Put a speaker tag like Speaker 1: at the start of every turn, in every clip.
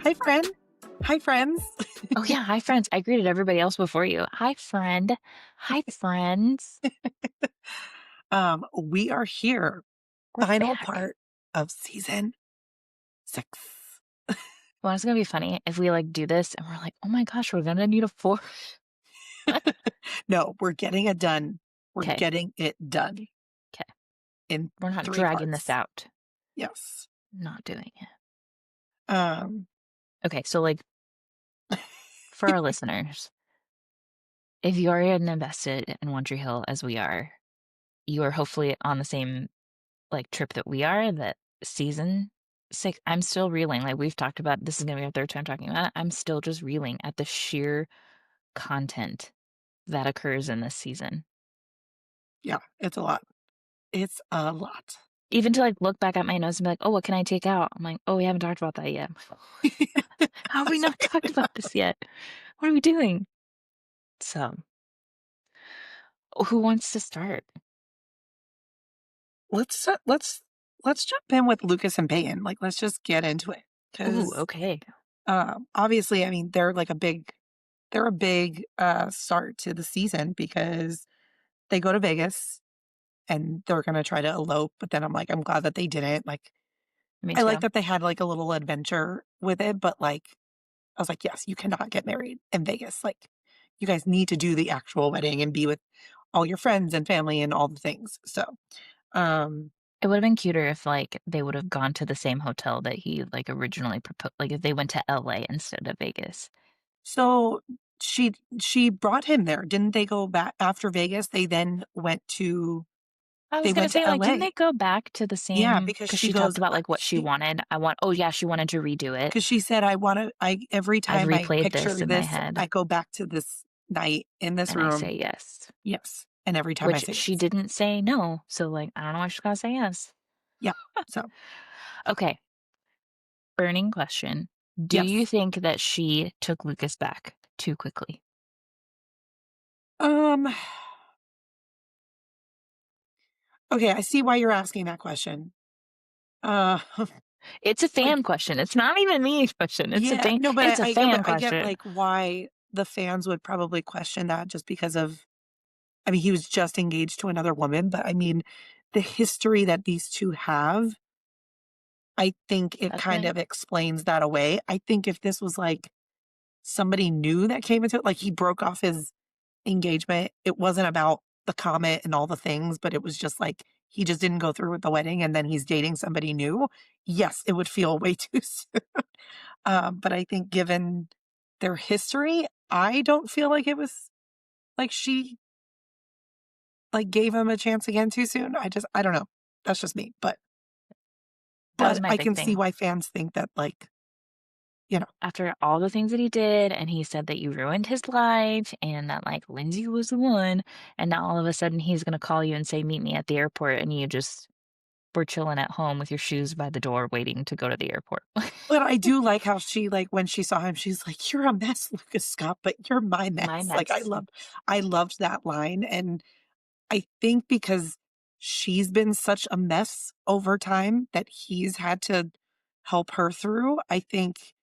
Speaker 1: Hi, friend. Hi, friends.
Speaker 2: Oh, yeah. Hi, friends. I greeted everybody else before you. Hi, friend. Hi, friends.
Speaker 1: We are here.
Speaker 2: We're
Speaker 1: Final
Speaker 2: back.
Speaker 1: part of season 6.
Speaker 2: Well, it's going to be funny if we do this and we're like, oh my gosh, we're going to need a fourth.
Speaker 1: No, we're getting it done. We're
Speaker 2: Okay.
Speaker 1: getting it done
Speaker 2: Okay.
Speaker 1: in
Speaker 2: We're not
Speaker 1: 3
Speaker 2: dragging this
Speaker 1: parts.
Speaker 2: out.
Speaker 1: Yes.
Speaker 2: Not doing it.
Speaker 1: Um,
Speaker 2: Okay. So, for our listeners, if you are invested in One Tree Hill as we are, you are hopefully on the same trip that we are, that season 6, I'm still reeling. Like we've talked about, this is going to be our third time talking about it. I'm still just reeling at the sheer content that occurs in this season.
Speaker 1: yeah, it's a lot. It's a lot.
Speaker 2: Even to look back at my notes and be like, "Oh, what can I take out?" I'm like, "Oh, we haven't talked about that yet." How have we not talked about this yet? What are we doing? So, who wants to start?
Speaker 1: Let's jump in with Lucas and Peyton. Let's just get into it
Speaker 2: Ooh,
Speaker 1: because
Speaker 2: okay.
Speaker 1: obviously, I mean, they're a big start to the season because they go to Vegas and they're gonna try to elope, but then I'm like, I'm glad that they didn't.
Speaker 2: Me
Speaker 1: I like
Speaker 2: too.
Speaker 1: that they had a little adventure with it, but I was like, yes, you cannot get married in Vegas. You guys need to do the actual wedding and be with all your friends and family and all the things. So, um,
Speaker 2: It would have been cuter if they would have gone to the same hotel that he originally proposed. Like if they went to LA instead of Vegas.
Speaker 1: so she brought him there. Didn't they go back after Vegas?
Speaker 2: I was
Speaker 1: They
Speaker 2: gonna
Speaker 1: went to
Speaker 2: say, didn't
Speaker 1: LA.
Speaker 2: they go back to the
Speaker 1: Yeah,
Speaker 2: same?
Speaker 1: because
Speaker 2: Because
Speaker 1: she
Speaker 2: she
Speaker 1: goes,
Speaker 2: talked about what she wanted. Oh yeah, she wanted to redo it.
Speaker 1: because she said, every
Speaker 2: I've
Speaker 1: time I
Speaker 2: replayed
Speaker 1: picture
Speaker 2: this in my
Speaker 1: this,
Speaker 2: I
Speaker 1: I go back to this night in this
Speaker 2: and I
Speaker 1: room.
Speaker 2: say yes.
Speaker 1: Yes. And every time I
Speaker 2: Which
Speaker 1: say
Speaker 2: she
Speaker 1: yes.
Speaker 2: didn't say no. So I don't know why she's gotta say yes.
Speaker 1: Yeah. So,
Speaker 2: Okay, burning question. Do you
Speaker 1: yes.
Speaker 2: think that she took Lucas back too quickly?
Speaker 1: Um, okay, I see why you're asking that question. Uh,
Speaker 2: It's a
Speaker 1: like,
Speaker 2: fan question. It's not even me question.
Speaker 1: yeah, no, but
Speaker 2: It's a fan
Speaker 1: I get
Speaker 2: question.
Speaker 1: why the fans would probably question that just because of, I mean, he was just engaged to another woman, but I mean, the history that these two have, I think it
Speaker 2: That's
Speaker 1: kind
Speaker 2: right.
Speaker 1: of explains that away. I think if this was somebody new that came into it, he broke off his engagement, it wasn't about the comet and all the things, but it was just he just didn't go through with the wedding and then he's dating somebody new. Yes, it would feel way too soon. But I think given their history, I don't feel like it was she gave him a chance again too soon. I don't know. That's just me.
Speaker 2: That was
Speaker 1: But
Speaker 2: my
Speaker 1: I
Speaker 2: big
Speaker 1: can see
Speaker 2: thing.
Speaker 1: why fans think that you know,
Speaker 2: After all the things that he did, and he said that you ruined his life and that Lindsay was the one, and now all of a sudden he's gonna call you and say, "Meet me at the airport," and you just were chilling at home with your shoes by the door waiting to go to the airport.
Speaker 1: but I do like how she when she saw him, she's like, "You're a mess, Lucas Scott, but you're my
Speaker 2: My
Speaker 1: mess."
Speaker 2: mess.
Speaker 1: I loved that line, and I think because she's been such a mess over time that he's had to help her through, I think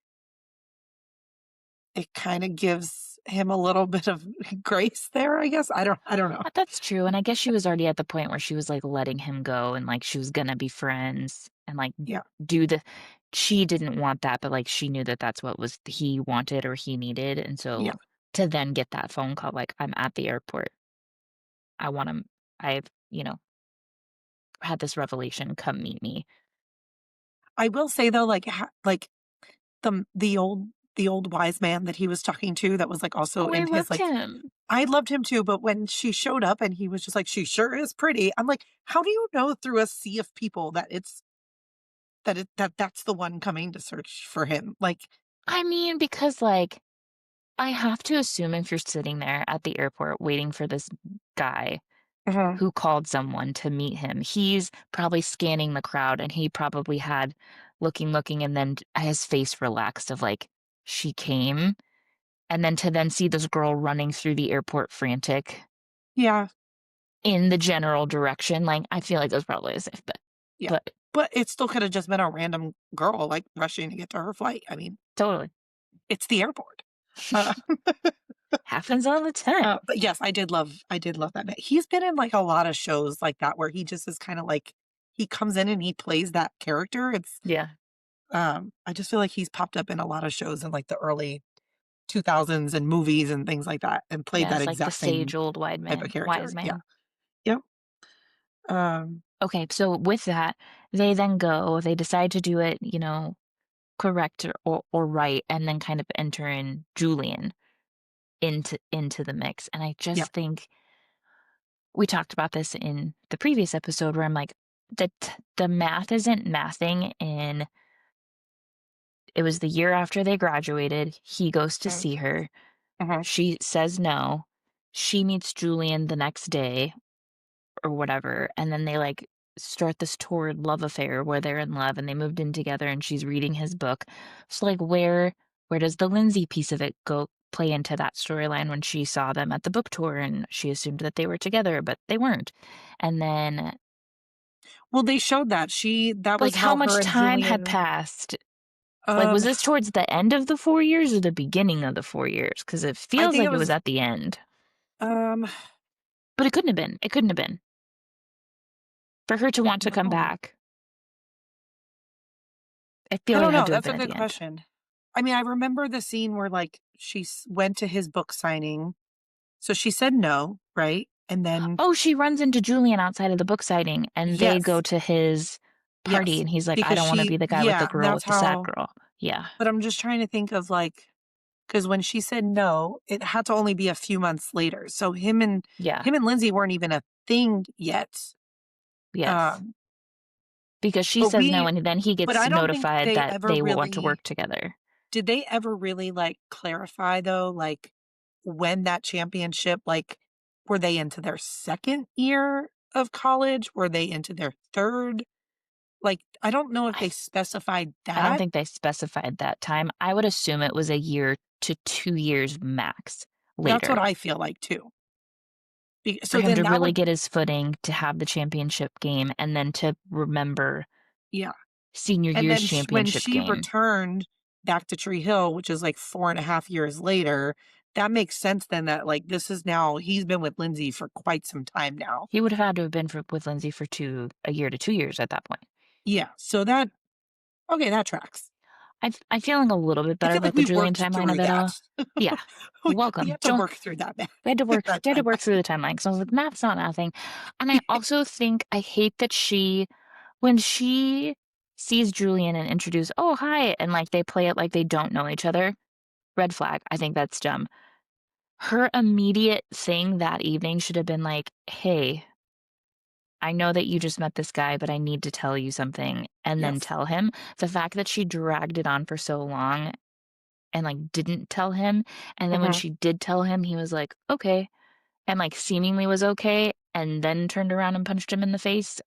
Speaker 1: it kinda gives him a little bit of grace there, I guess. I don't know.
Speaker 2: That's true, and I guess she was already at the point where she was, letting him go and, she was gonna be friends and,
Speaker 1: Yeah,
Speaker 2: do the she didn't want that, but, she knew that that's what was he wanted or he needed, and
Speaker 1: yeah.
Speaker 2: so to then get that phone call, "I'm at the airport. I want him I've, had this revelation, come meet me."
Speaker 1: I will say though, the old wise man that he was talking to that was, also
Speaker 2: Oh, I
Speaker 1: in his,
Speaker 2: loved him.
Speaker 1: I loved him too, but when she showed up and he was just like, "She sure is pretty," I'm like, "How do you know through a sea of people that that's the one coming to search for him?"
Speaker 2: I mean, because, I have to assume if you're sitting there at the airport waiting for this guy
Speaker 1: Mhm.
Speaker 2: who called someone to meet him. He's probably scanning the crowd and he probably had looking, and then his face relaxed of she came. And then to then see this girl running through the airport frantic
Speaker 1: Yeah,
Speaker 2: in the general direction, I feel like that's probably a safe bet.
Speaker 1: yeah.
Speaker 2: But
Speaker 1: But it still could have just been a random girl, like, rushing to get to her flight. I mean,
Speaker 2: Totally.
Speaker 1: it's the airport. Uh,
Speaker 2: Happens all the time.
Speaker 1: but yes, I did love that man. He's been in, like, a lot of shows like that where he just is kinda like he comes in and he plays that character.
Speaker 2: Yeah.
Speaker 1: I just feel like he's popped up in a lot of shows in, like, the early 2000s and movies and things like that and played
Speaker 2: Yeah,
Speaker 1: that
Speaker 2: it's like the
Speaker 1: exact same
Speaker 2: sage old
Speaker 1: type of
Speaker 2: wise
Speaker 1: character. Yeah.
Speaker 2: man.
Speaker 1: Yep. Um,
Speaker 2: Okay, so with that, they decide to do it, correct or right, and then kind of enter in Julian into the mix. And I
Speaker 1: yeah.
Speaker 2: just think we talked about this in the previous episode where I'm like, the math isn't mathing in it was the year after they graduated. He goes to
Speaker 1: Mhm,
Speaker 2: see her.
Speaker 1: mhm.
Speaker 2: She says no. She meets Julian the next day or whatever, and then they, like, start this torrid love affair where they're in love and they moved in together and she's reading his book. So, like, where does the Lindsay piece of it go play into that storyline when she saw them at the book tour and she assumed that they were together, but they weren't? And then,
Speaker 1: Well, they showed that
Speaker 2: like,
Speaker 1: was
Speaker 2: how
Speaker 1: how her
Speaker 2: much
Speaker 1: and
Speaker 2: time had
Speaker 1: Julian
Speaker 2: passed? Like, was
Speaker 1: um,
Speaker 2: this towards the end of the 4 years or the beginning of the 4 years? Because it
Speaker 1: I
Speaker 2: feels
Speaker 1: think it
Speaker 2: like it was
Speaker 1: was,
Speaker 2: at the end,
Speaker 1: um,
Speaker 2: but it couldn't have been. It couldn't have been. For her to want to come
Speaker 1: no.
Speaker 2: back, I feel
Speaker 1: I
Speaker 2: like it
Speaker 1: don't
Speaker 2: had
Speaker 1: know,
Speaker 2: to have
Speaker 1: that's
Speaker 2: been
Speaker 1: a
Speaker 2: at
Speaker 1: good
Speaker 2: the end.
Speaker 1: question. I mean, I remember the scene where, like, went to his book signing, so she said no, right? And then
Speaker 2: Oh, she runs into Julian outside of the book signing, and they go
Speaker 1: yes,
Speaker 2: to his party,
Speaker 1: yes,
Speaker 2: and he's like, "I
Speaker 1: because
Speaker 2: don't wanna be the guy with the girl
Speaker 1: that's
Speaker 2: with the sad
Speaker 1: how
Speaker 2: girl." Yeah.
Speaker 1: but I'm just trying to think of, like, because when she said no, it had to only be a few months later, so
Speaker 2: Yeah.
Speaker 1: him and Lindsay weren't even a thing yet,
Speaker 2: Yes.
Speaker 1: um,
Speaker 2: Because she
Speaker 1: but
Speaker 2: says no,
Speaker 1: we
Speaker 2: and then he
Speaker 1: but
Speaker 2: gets
Speaker 1: I don't think
Speaker 2: notified
Speaker 1: they
Speaker 2: that
Speaker 1: ever
Speaker 2: they will want to
Speaker 1: really
Speaker 2: work together.
Speaker 1: did they ever really, like, clarify, though, like, when that championship like, were they into their 2nd year of college? Were they into their 3rd? Like, I don't know if
Speaker 2: I
Speaker 1: they
Speaker 2: th
Speaker 1: specified
Speaker 2: I don't
Speaker 1: that.
Speaker 2: think they specified that time. I would assume it was a year to 2 years max
Speaker 1: That's what
Speaker 2: later
Speaker 1: I feel like too.
Speaker 2: for
Speaker 1: So
Speaker 2: him
Speaker 1: then
Speaker 2: to
Speaker 1: that
Speaker 2: really
Speaker 1: would
Speaker 2: get his footing, to have the championship game, and then to remember
Speaker 1: yeah,
Speaker 2: senior
Speaker 1: and
Speaker 2: year's
Speaker 1: then when
Speaker 2: championship
Speaker 1: she
Speaker 2: game.
Speaker 1: returned back to Tree Hill, which is, like, 4.5 years later, that makes sense then that, like, this is now he's been with Lindsay for quite some time now.
Speaker 2: He would have had to have been with Lindsay for a year to 2 years at that point.
Speaker 1: Yeah, so that okay, that tracks.
Speaker 2: I'm feeling a little bit
Speaker 1: I
Speaker 2: better
Speaker 1: feel like
Speaker 2: about the
Speaker 1: we
Speaker 2: Julian
Speaker 1: worked
Speaker 2: timeline of
Speaker 1: through
Speaker 2: it
Speaker 1: that.
Speaker 2: all. Yeah.
Speaker 1: We
Speaker 2: Welcome.
Speaker 1: had to work through that that
Speaker 2: We had to work
Speaker 1: timeline.
Speaker 2: through the timeline because I was like, "Math's not nothing." And I also think I hate that when she sees Julian and introduce, "Oh, hi," and, like, they play it like they don't know each other, red flag, I think that's dumb. Her immediate thing that evening should have been like, "Hey, I know that you just met this guy, but I need to tell you something," and then
Speaker 1: Yes.
Speaker 2: tell him. The fact that she dragged it on for so long and, like, didn't tell him, and then when
Speaker 1: Mhm.
Speaker 2: she did tell him, he was like, "Okay," and, like, seemingly was okay, and then turned around and punched him in the face,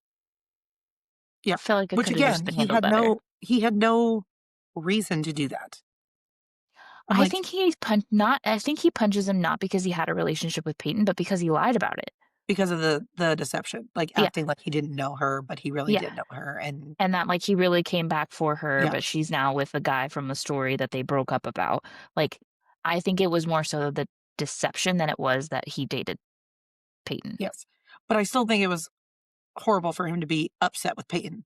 Speaker 1: Yeah.
Speaker 2: felt like it
Speaker 1: Which
Speaker 2: coulda just
Speaker 1: again,
Speaker 2: been handled better.
Speaker 1: he had no reason to do that. I'm
Speaker 2: I
Speaker 1: like,
Speaker 2: think I think he punches him not because he had a relationship with Peyton, but because he lied about it.
Speaker 1: because of the deception, like,
Speaker 2: Yeah,
Speaker 1: acting like he didn't know her, but he really
Speaker 2: yeah,
Speaker 1: did know her, and
Speaker 2: and that, like, he really came back for her,
Speaker 1: yeah,
Speaker 2: but she's now with the guy from the story that they broke up about. Like, I think it was more so the deception than it was that he dated Peyton.
Speaker 1: yes. But I still think it was horrible for him to be upset with Peyton.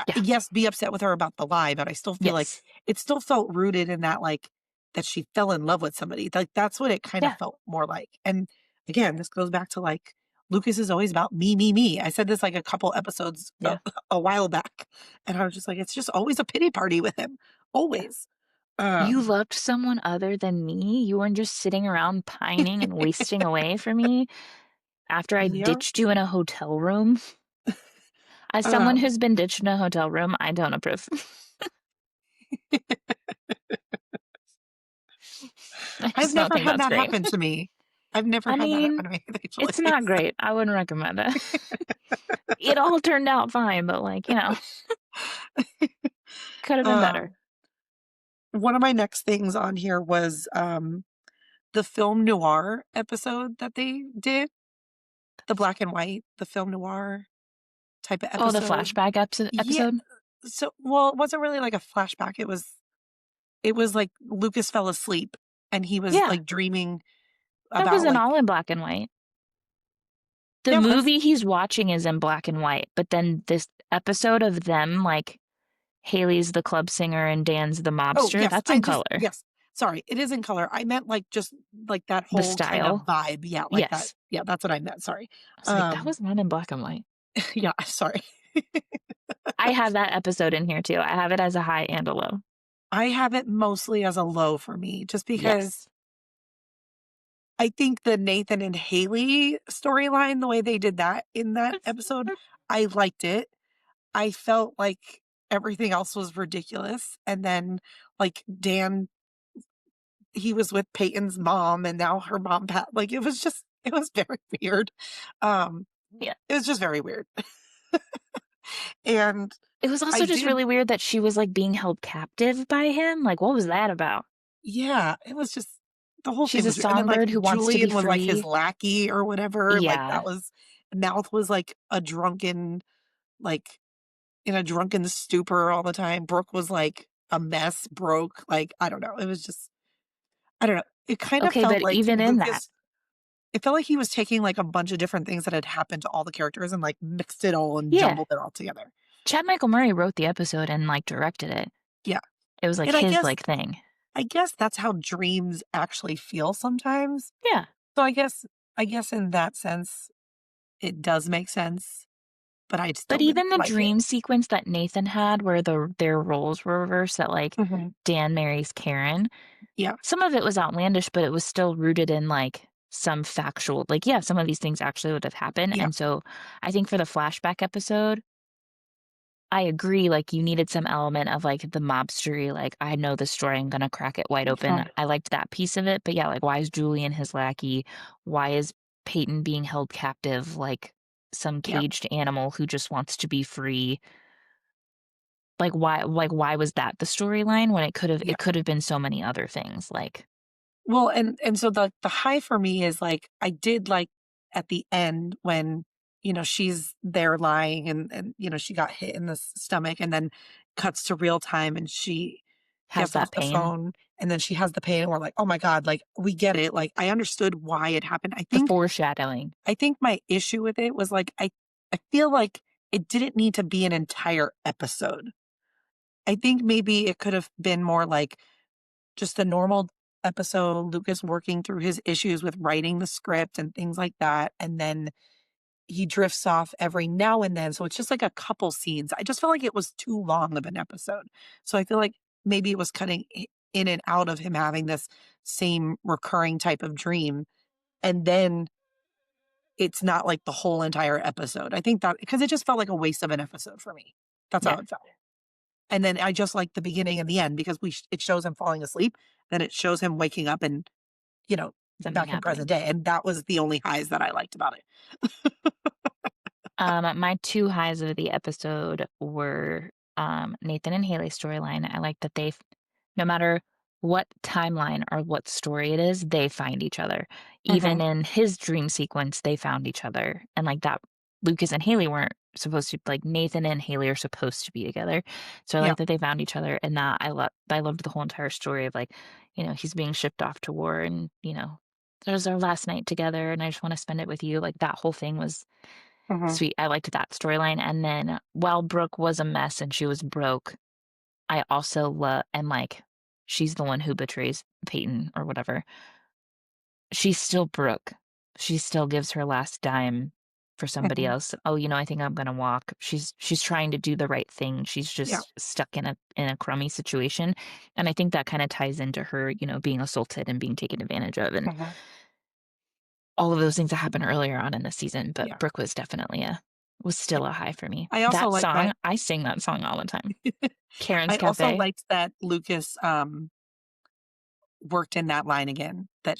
Speaker 2: Yeah.
Speaker 1: Yes, be upset with her about the lie, but I still feel like
Speaker 2: Yes.
Speaker 1: it still felt rooted in that, like, that she fell in love with somebody. Like, that's what it kind of
Speaker 2: Yeah.
Speaker 1: felt more like. And again, this goes back to, like, Lucas is always about me, me, me. I said this like a couple episodes
Speaker 2: Yeah.
Speaker 1: a while back, and I was just like, it's just always a pity party with him,
Speaker 2: Yeah.
Speaker 1: always.
Speaker 2: You
Speaker 1: Um,
Speaker 2: loved someone other than me? You weren't just sitting around pining and wasting away for me after I
Speaker 1: yeah.
Speaker 2: ditched you in a hotel room? As someone
Speaker 1: Um,
Speaker 2: who's been ditched in a hotel room, I don't approve. I
Speaker 1: I've
Speaker 2: just don't
Speaker 1: never
Speaker 2: think
Speaker 1: had
Speaker 2: that's
Speaker 1: that
Speaker 2: great.
Speaker 1: happen to me. I've never
Speaker 2: I
Speaker 1: had that
Speaker 2: mean,
Speaker 1: happen to me,
Speaker 2: it's
Speaker 1: thankfully.
Speaker 2: not great. I wouldn't recommend it. It all turned out fine, but, like, could have been better.
Speaker 1: Um, one of my next things on here was, the film noir episode that they did, the black and white, the film noir type of
Speaker 2: Oh, the
Speaker 1: episode.
Speaker 2: flashback
Speaker 1: Yeah,
Speaker 2: episode?
Speaker 1: So, well, it wasn't really like a flashback. It was like Lucas fell asleep and he was
Speaker 2: Yeah,
Speaker 1: like dreaming
Speaker 2: that
Speaker 1: about
Speaker 2: wasn't
Speaker 1: like,
Speaker 2: all in black and white. The
Speaker 1: yeah, it was.
Speaker 2: movie he's watching is in black and white, but then this episode of them, like, Haley's the club singer and Dan's the
Speaker 1: Oh,
Speaker 2: mobster,
Speaker 1: yes.
Speaker 2: that's in color.
Speaker 1: Yes. Sorry. It is in color. I meant like just like that
Speaker 2: The
Speaker 1: whole kind of
Speaker 2: style.
Speaker 1: vibe. Yeah. Like that.
Speaker 2: Yes.
Speaker 1: Yeah. That's what I meant. Sorry.
Speaker 2: I was like, "That
Speaker 1: Um,
Speaker 2: was not in black and white."
Speaker 1: yeah. Sorry.
Speaker 2: I have that episode in here too. I have it as a high and a low.
Speaker 1: I have it mostly as a low for me just because
Speaker 2: Yes.
Speaker 1: I think the Nathan and Haley storyline, the way they did that in that
Speaker 2: It's
Speaker 1: episode, I liked it. I felt like everything else was ridiculous. And then, like, Dan, he was with Peyton's mom, and now her mom, like, it was just, it was very weird. Um,
Speaker 2: yeah.
Speaker 1: it was just very weird. And
Speaker 2: It was
Speaker 1: I
Speaker 2: also just
Speaker 1: did,
Speaker 2: really weird that she was, like, being held captive by him, like, what was that about?
Speaker 1: yeah, it was just, the whole
Speaker 2: She's
Speaker 1: thing
Speaker 2: a
Speaker 1: was weird. And then, like,
Speaker 2: songbird who wants to be
Speaker 1: Julian was like his
Speaker 2: free.
Speaker 1: lackey or whatever. Like,
Speaker 2: Yeah.
Speaker 1: Mouth was like a drunken, like, in a drunken stupor all the time. Brooke was like a mess, broke. Like, I don't know. It was just, I don't know. It kind of
Speaker 2: Okay,
Speaker 1: felt
Speaker 2: but
Speaker 1: like
Speaker 2: even in that,
Speaker 1: Lucas, it felt like he was taking like a bunch of different things that had happened to all the characters and like mixed it all and
Speaker 2: yeah,
Speaker 1: jumbled it all together.
Speaker 2: Chad Michael Murray wrote the episode and, like, directed it.
Speaker 1: Yeah.
Speaker 2: It was, like,
Speaker 1: And I
Speaker 2: his,
Speaker 1: guess,
Speaker 2: like, thing.
Speaker 1: I guess that's how dreams actually feel sometimes.
Speaker 2: Yeah.
Speaker 1: So I guess in that sense, it does make sense, but I
Speaker 2: But
Speaker 1: still didn't
Speaker 2: even the
Speaker 1: like it.
Speaker 2: dream sequence that Nathan had where their roles were reversed, that, like,
Speaker 1: Mhm.
Speaker 2: Dan marries Karen,
Speaker 1: Yeah.
Speaker 2: some of it was outlandish, but it was still rooted in, like, some factual, like, yeah, some of these things actually would have happened,
Speaker 1: Yeah.
Speaker 2: and so I think for the flashback episode, I agree, like, you needed some element of, like, the mobstery, like, "I know the story, I'm gonna crack it wide open."
Speaker 1: Mhm.
Speaker 2: I liked that piece of it, but yeah, like, why is Julian his lackey? Why is Peyton being held captive like some
Speaker 1: Yeah.
Speaker 2: caged animal who just wants to be free? Why was that the storyline when
Speaker 1: Yeah.
Speaker 2: it could have been so many other things, like
Speaker 1: Well, and so the high for me is like I did like at the end when, she's there lying and she got hit in the stomach and then cuts to real time and she
Speaker 2: has
Speaker 1: gets
Speaker 2: that
Speaker 1: off the
Speaker 2: pain,
Speaker 1: phone and then she has the pain and we're like, "Oh my God, like we get it." Like I understood why it happened. I
Speaker 2: the
Speaker 1: think
Speaker 2: foreshadowing.
Speaker 1: I think my issue with it was like I feel like it didn't need to be an entire episode. I think maybe it could have been more like just a normal episode, Lucas working through his issues with writing the script and things like that, and then he drifts off every now and then, so it's just like a couple scenes. I just felt like it was too long of an episode. So I feel like maybe it was cutting in and out of him having this same recurring type of dream, and then it's not like the whole entire episode. I think that because it just felt like a waste of an episode for me. That's how
Speaker 2: Yeah,
Speaker 1: it felt. And then I just like the beginning and the end because it shows him falling asleep, then it shows him waking up and
Speaker 2: something
Speaker 1: back in
Speaker 2: happening.
Speaker 1: present day, and that was the only highs that I liked about it.
Speaker 2: My 2 highs of the episode were, Nathan and Haley's storyline. I like that no matter what timeline or what story it is, they find each other. Even
Speaker 1: Mhm.
Speaker 2: in his dream sequence, they found each other, and, like, that Lucas and Haley weren't supposed to, like, Nathan and Haley are supposed to be together. So I
Speaker 1: Yeah.
Speaker 2: like that they found each other, and that I loved the whole entire story of, like, he's being shipped off to war and, "There's our last night together, and I just wanna spend it with you." Like, that whole thing was
Speaker 1: Mhm.
Speaker 2: sweet. I liked that storyline, and then while Brooke was a mess and she was broke, I also love and, like, she's the one who betrays Peyton or whatever. She's still Brooke. She still gives her last dime for somebody
Speaker 1: Mhm.
Speaker 2: else. "Oh, I think I'm gonna walk." She's trying to do the right thing. She's
Speaker 1: Yeah.
Speaker 2: just stuck in a crummy situation, and I think that kinda ties into her, being assaulted and being taken advantage of, and
Speaker 1: Mhm.
Speaker 2: all of those things that happened earlier on in the season, but
Speaker 1: Yeah.
Speaker 2: Brooke was definitely a was
Speaker 1: Yeah.
Speaker 2: still a high for me.
Speaker 1: I also
Speaker 2: That
Speaker 1: like
Speaker 2: song,
Speaker 1: that.
Speaker 2: I sing that song all the time. Karen's
Speaker 1: I also
Speaker 2: Cafe.
Speaker 1: liked that Lucas, worked in that line again, that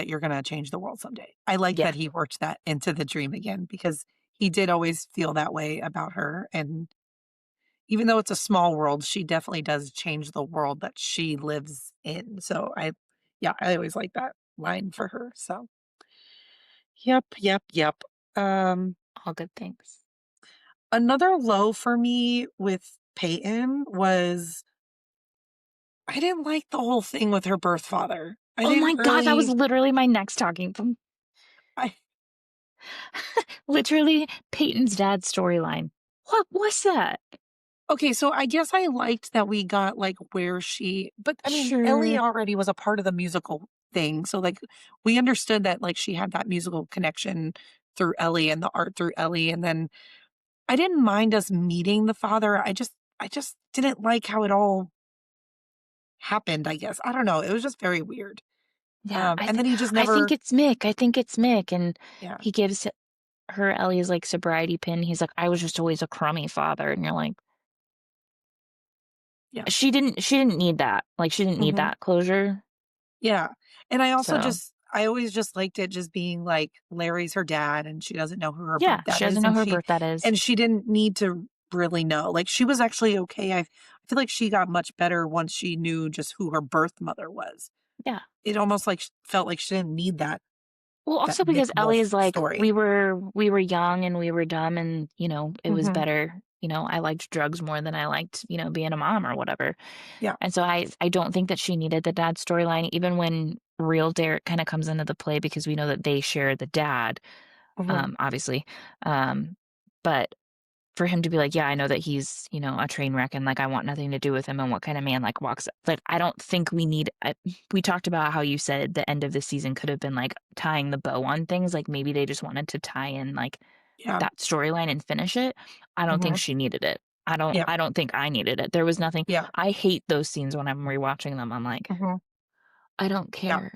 Speaker 1: you're gonna change the world someday. I like
Speaker 2: Yeah,
Speaker 1: that he worked that into the dream again because he did always feel that way about her, and even though it's a small world, she definitely does change the world that she lives in. So I always like that line for her. So yep, yep, Um,
Speaker 2: all good things.
Speaker 1: another low for me with Peyton was I didn't like the whole thing with her birth father. I
Speaker 2: Oh
Speaker 1: didn't
Speaker 2: my god, that was
Speaker 1: really
Speaker 2: literally my next talking point.
Speaker 1: I
Speaker 2: Literally Peyton's dad's storyline. What was that?
Speaker 1: Okay, so I guess I liked that we got, like, where but, I mean, Ellie
Speaker 2: Sure.
Speaker 1: already was a part of the musical thing, so, like, we understood that, like, she had that musical connection through Ellie and the art through Ellie, and then I didn't mind us meeting the father, I just didn't like how it all happened, I guess. I don't know, it was just very weird.
Speaker 2: Yeah,
Speaker 1: And then he just
Speaker 2: I think
Speaker 1: never
Speaker 2: it's Mick. I think it's Mick, and
Speaker 1: yeah,
Speaker 2: he gives her Ellie's, like, sobriety pin. He's like, "I was just always a crummy father," and you're like,
Speaker 1: yeah.
Speaker 2: she didn't need that. Like, she didn't need
Speaker 1: Mhm.
Speaker 2: that closure.
Speaker 1: Yeah, and
Speaker 2: So,
Speaker 1: I always just liked it just being like Larry's her dad, and she doesn't know who her
Speaker 2: yeah,
Speaker 1: birth dad
Speaker 2: she
Speaker 1: is,
Speaker 2: doesn't know who her birth dad is.
Speaker 1: and she didn't need to really know, like, she was actually okay, I feel like she got much better once she knew just who her birth mother was.
Speaker 2: Yeah.
Speaker 1: It almost, like, felt like she didn't need
Speaker 2: Well,
Speaker 1: that
Speaker 2: also
Speaker 1: Mick
Speaker 2: because Ellie
Speaker 1: Wolf
Speaker 2: is like,
Speaker 1: story.
Speaker 2: we were young and we were dumb and, it was
Speaker 1: Mhm.
Speaker 2: better. I liked drugs more than I liked, being a mom or whatever.
Speaker 1: Yeah.
Speaker 2: And so I don't think that she needed the dad storyline, even when real Derek kind of comes into the play because we know that they share the dad,
Speaker 1: Mhm.
Speaker 2: obviously. Um, but for him to be like, "Yeah, I know that he's, a train wreck and, like, I want nothing to do with him," and what kind of man, like, walks like, I don't think we talked about how you said the end of the season could have been, like, tying the bow on things, like, maybe they just wanted to tie in, like,
Speaker 1: Yeah.
Speaker 2: that storyline and finish it. I don't think
Speaker 1: Mhm.
Speaker 2: she needed it. I don't
Speaker 1: Yeah.
Speaker 2: I don't think I needed it. There was nothing.
Speaker 1: Yeah.
Speaker 2: I hate those scenes when I'm rewatching them. I'm like,
Speaker 1: Mhm.
Speaker 2: "I don't
Speaker 1: Yeah.
Speaker 2: care."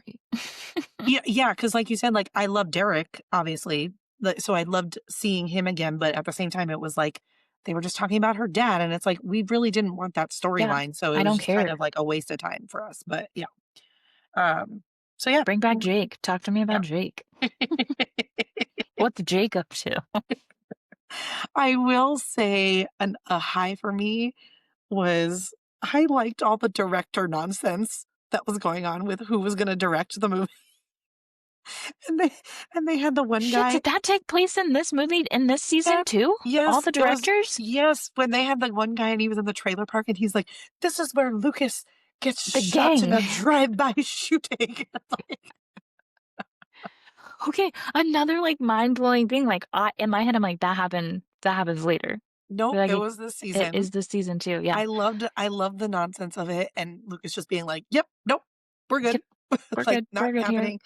Speaker 1: Yeah, because like you said, like, I love Derek, obviously, so I loved seeing him again, but at the same time, it was like, they were just talking about her dad, and it's like, we really didn't want that
Speaker 2: Yeah,
Speaker 1: storyline, so it
Speaker 2: I
Speaker 1: was
Speaker 2: don't
Speaker 1: just kind
Speaker 2: care.
Speaker 1: of like a waste of time for us, but yeah. Um, so yeah,
Speaker 2: Bring back Jake. Talk to me
Speaker 1: yeah.
Speaker 2: about Jake. What's Jake up to?
Speaker 1: I will say a high for me was I liked all the director nonsense that was going on with who was gonna direct the movie, and they had the one
Speaker 2: Shit,
Speaker 1: guy
Speaker 2: did that take place in this movie in this season
Speaker 1: That
Speaker 2: too? All
Speaker 1: yes,
Speaker 2: the
Speaker 1: it was
Speaker 2: directors?
Speaker 1: yes, when they had the one guy and he was in the trailer park and he's like, "This is where Lucas gets
Speaker 2: The
Speaker 1: shot in
Speaker 2: gang.
Speaker 1: a drive-by shooting."
Speaker 2: Okay, another, like, mind-blowing thing, like, I in my head, I'm like, that happens later."
Speaker 1: Nope,
Speaker 2: But, like,
Speaker 1: it was this
Speaker 2: it
Speaker 1: season.
Speaker 2: is this season too, yeah.
Speaker 1: I loved the nonsense of it and Lucas just being like, "Yep, nope, we're good."
Speaker 2: Yep,
Speaker 1: Like, not
Speaker 2: we're good here.
Speaker 1: happening.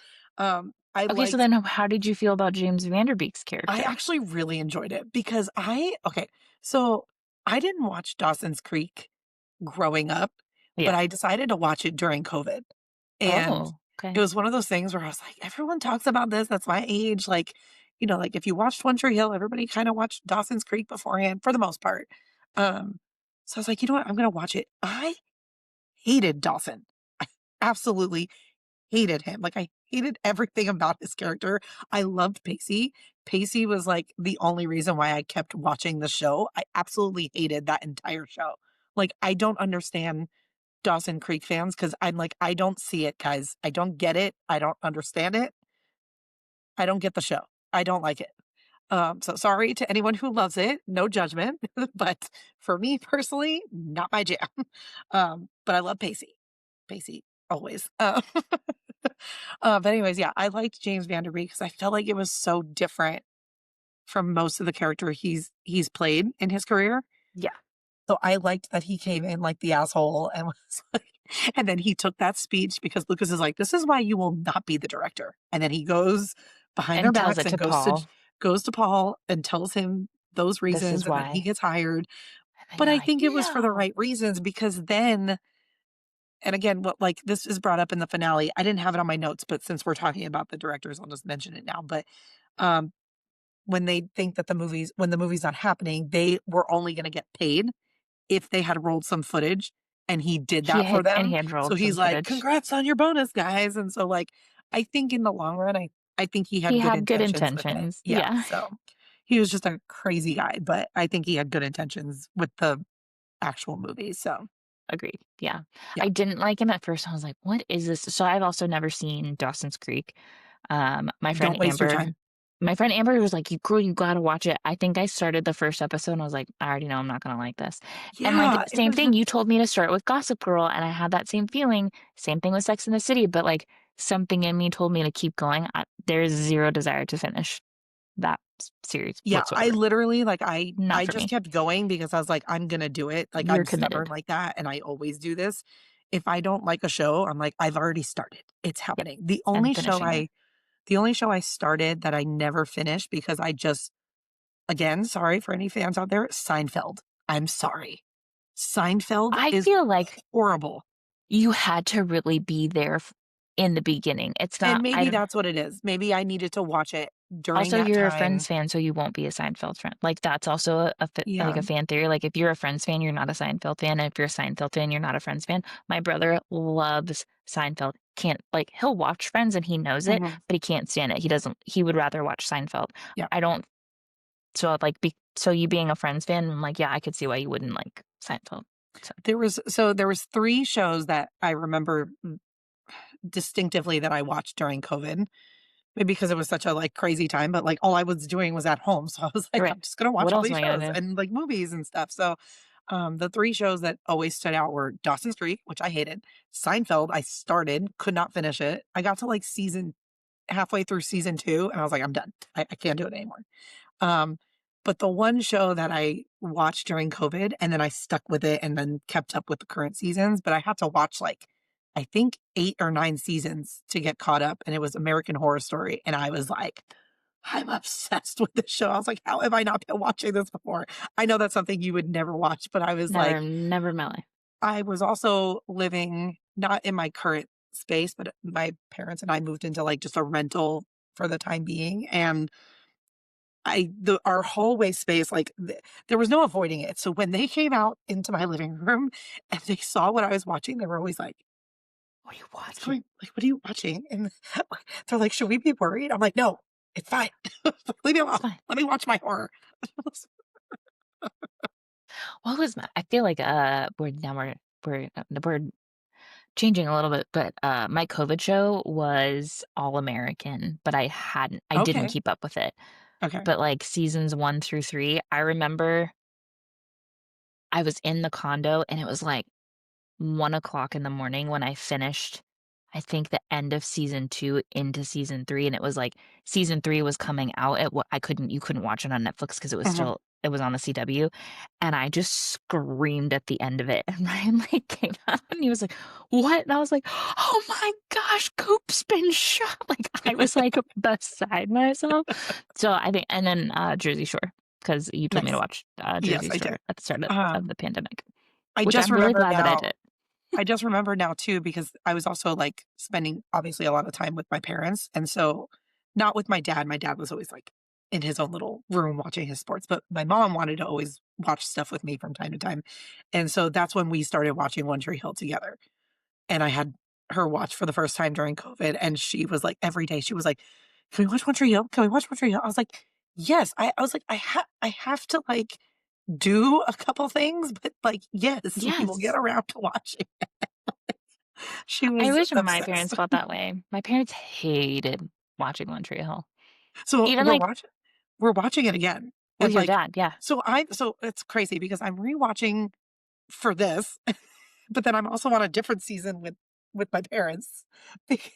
Speaker 1: I
Speaker 2: Okay, so
Speaker 1: liked
Speaker 2: then how did you feel about James Van Der Beek's
Speaker 1: I
Speaker 2: character?
Speaker 1: actually really enjoyed it because so I didn't watch Dawson's Creek growing up, but
Speaker 2: Yeah.
Speaker 1: I decided to watch it during COVID. And
Speaker 2: Oh,
Speaker 1: it
Speaker 2: okay.
Speaker 1: was one of those things where I was like, everyone talks about this. That's my age. Like, like if you watched One Tree Hill, everybody kind of watched Dawson's Creek beforehand for the most part. Um, so I was like, you know what? I'm going to watch it. I hated Dawson. I absolutely hated him. Like, I hated everything about his character. I loved Pacey. Pacey was, like, the only reason why I kept watching the show. I absolutely hated that entire show. Like, I don't understand Dawson Creek fans because 'cause I'm like, "I don't see it, guys. I don't get it. I don't understand it. I don't get the show. I don't like it." So sorry to anyone who loves it, no judgment, but for me personally, not my jam. But I love Pacey. Pacey, always. But anyways, yeah, I liked James Van Der Beek because I felt like it was so different from most of the character he's played in his career.
Speaker 2: Yeah.
Speaker 1: So I liked that he came in like the asshole and was like and then he took that speech because Lucas is like, "This is why you will not be the director." And then he goes behind their
Speaker 2: And tells
Speaker 1: backs
Speaker 2: it
Speaker 1: and
Speaker 2: to Paul,
Speaker 1: goes to Paul and tells him those
Speaker 2: "This is
Speaker 1: reasons, and then he
Speaker 2: why."
Speaker 1: gets hired.
Speaker 2: And then
Speaker 1: But
Speaker 2: you're
Speaker 1: I
Speaker 2: like,
Speaker 1: think it was for the
Speaker 2: "No."
Speaker 1: right reasons because then and again, what like this is brought up in the finale. I didn't have it on my notes, but since we're talking about the directors, I'll just mention it now. But um when they think that when the movie's not happening, they were only gonna get paid if they had rolled some footage, and he did that for
Speaker 2: And
Speaker 1: them.
Speaker 2: he had
Speaker 1: So
Speaker 2: rolled some
Speaker 1: he's like,
Speaker 2: footage.
Speaker 1: "Congrats on your bonus, guys." And so, like, I think in the long run, I think he
Speaker 2: He
Speaker 1: had good
Speaker 2: had good
Speaker 1: intentions with it.
Speaker 2: intentions,
Speaker 1: Yeah,
Speaker 2: yeah.
Speaker 1: so he was just a crazy guy, but I think he had good intentions with the actual movie, so,
Speaker 2: Agreed, yeah.
Speaker 1: yeah.
Speaker 2: I didn't like him at first, I was like, "What is this?" So I've also never seen Dawson's Creek. My friend
Speaker 1: Don't waste your
Speaker 2: Amber
Speaker 1: time.
Speaker 2: My friend Amber was like, girl, you gotta watch it." I think I started the first episode and I was like, "I already know I'm not gonna like this." And, like,
Speaker 1: Yeah, it
Speaker 2: same
Speaker 1: was
Speaker 2: thing, you
Speaker 1: just
Speaker 2: told me to start with Gossip Girl, and I had that same feeling. Same thing with Sex and the City, but, like, something in me told me to keep going. There's 0 desire to finish that series
Speaker 1: yeah, I
Speaker 2: whatsoever.
Speaker 1: literally, like,
Speaker 2: Not
Speaker 1: I
Speaker 2: for
Speaker 1: just
Speaker 2: me.
Speaker 1: kept going because I was like, "I'm gonna do it." Like,
Speaker 2: You're
Speaker 1: I'm stubborn
Speaker 2: committed.
Speaker 1: like that, and I always do this. If I don't like a show, I'm like, "I've already started. It's
Speaker 2: Yeah,
Speaker 1: happening."
Speaker 2: I'm finishing it.
Speaker 1: The only show I started that I never finished because I just again, sorry for any fans out there, Seinfeld. I'm sorry. Seinfeld
Speaker 2: I
Speaker 1: is
Speaker 2: feel like
Speaker 1: horrible,
Speaker 2: you had to really be there in the beginning. It's
Speaker 1: and
Speaker 2: not,
Speaker 1: maybe that's what it is. Maybe I needed to watch it during
Speaker 2: also,
Speaker 1: that
Speaker 2: you're a
Speaker 1: time.
Speaker 2: Friends fan, so you won't be a Seinfeld fan. Like, that's also like,
Speaker 1: Yeah,
Speaker 2: a fan theory. Like, if you're a Friends fan, you're not a Seinfeld fan, and if you're a Seinfeld fan, you're not a Friends fan. My brother loves Seinfeld. Can't like, he'll watch Friends and he knows it,
Speaker 1: mhm,
Speaker 2: but he can't stand it. He would rather watch Seinfeld.
Speaker 1: yeah.
Speaker 2: I don't so, like, so you being a Friends fan, I'm like, yeah, I could see why you wouldn't like Seinfeld. So,
Speaker 1: There was 3 shows that I remember distinctively that I watched during COVID. Maybe because it was such a, like, crazy time, but, like, all I was doing was at home, so I was like,
Speaker 2: right.
Speaker 1: "I'm just gonna watch
Speaker 2: What
Speaker 1: all
Speaker 2: else am
Speaker 1: these
Speaker 2: I gonna
Speaker 1: shows
Speaker 2: do?
Speaker 1: and, like, movies and stuff." So, the 3 shows that always stood out were Dawson's Creek, which I hated, Seinfeld, I started, could not finish it. I got to, like, season halfway through season 2, and I was like, "I'm done. I can't do it anymore." Um, but the one show that I watched during COVID, and then I stuck with it and then kept up with the current seasons, but I had to watch, like, I think 8 or 9 seasons to get caught up, and it was American Horror Story, and I was like, "I'm obsessed with this show." I was like, "How have I not been watching this before?" I know that's something you would never watch, but I was
Speaker 2: Never,
Speaker 1: like
Speaker 2: never in my life.
Speaker 1: I was also living not in my current space, but my parents and I moved into, like, just a rental for the time being, and our hallway space, like, there was no avoiding it, so when they came out into my living room and they saw what I was watching, they were always like,
Speaker 2: What are you
Speaker 1: "What's
Speaker 2: watching?
Speaker 1: going like, what are you watching?" And they're like, "Should we be worried?" I'm like, "No, it's fine. Leave me
Speaker 2: It's
Speaker 1: alone.
Speaker 2: fine.
Speaker 1: Let me watch my horror."
Speaker 2: What was my I feel like, we're changing a little bit, but, my COVID show was All American, but I didn't
Speaker 1: Okay,
Speaker 2: keep up with it.
Speaker 1: okay.
Speaker 2: But, like, seasons 1 through 3, I remember I was in the condo, and it was, like, 1 o'clock in the morning when I finished, I think, the end of season 2 into season 3, and it was like season 3 was coming out at what you couldn't watch it on Netflix because
Speaker 1: Mhm.
Speaker 2: it was on the CW, and I just screamed at the end of it, and Ryan, like, came out, and he was like, "What?" And I was like, "Oh my gosh, Coop's been shot." Like, I was, like, beside myself. So, I think, and then, Jersey Shore, because you told me to
Speaker 1: Nice.
Speaker 2: watch,
Speaker 1: Yes,
Speaker 2: Jersey
Speaker 1: I did.
Speaker 2: Shore at the start of
Speaker 1: Um,
Speaker 2: the pandemic,
Speaker 1: I
Speaker 2: which
Speaker 1: just
Speaker 2: I'm really
Speaker 1: remember
Speaker 2: glad that I
Speaker 1: now
Speaker 2: did.
Speaker 1: I just remember now too because I was also, like, spending, obviously, a lot of time with my parents, and so not with my dad was always, like, in his own little room watching his sports, but my mom wanted to always watch stuff with me from time to time, and so that's when we started watching One Tree Hill together, and I had her watch for the first time during COVID, and she was like every day, she was like, "Can we watch One Tree Hill? Can we watch One Tree Hill?" I was like, "Yes." I was like, I have to, like, do a couple things, but, like, yes, we will get
Speaker 2: Yes.
Speaker 1: around to watching." She
Speaker 2: I
Speaker 1: was
Speaker 2: wish my
Speaker 1: obsessed.
Speaker 2: parents felt that way. My parents hated watching One Tree Hill.
Speaker 1: So
Speaker 2: Even, like,
Speaker 1: we're watching it again,
Speaker 2: with
Speaker 1: and,
Speaker 2: your
Speaker 1: like,
Speaker 2: dad, yeah.
Speaker 1: so it's crazy because I'm rewatching for this, but then I'm also on a different season with my parents bec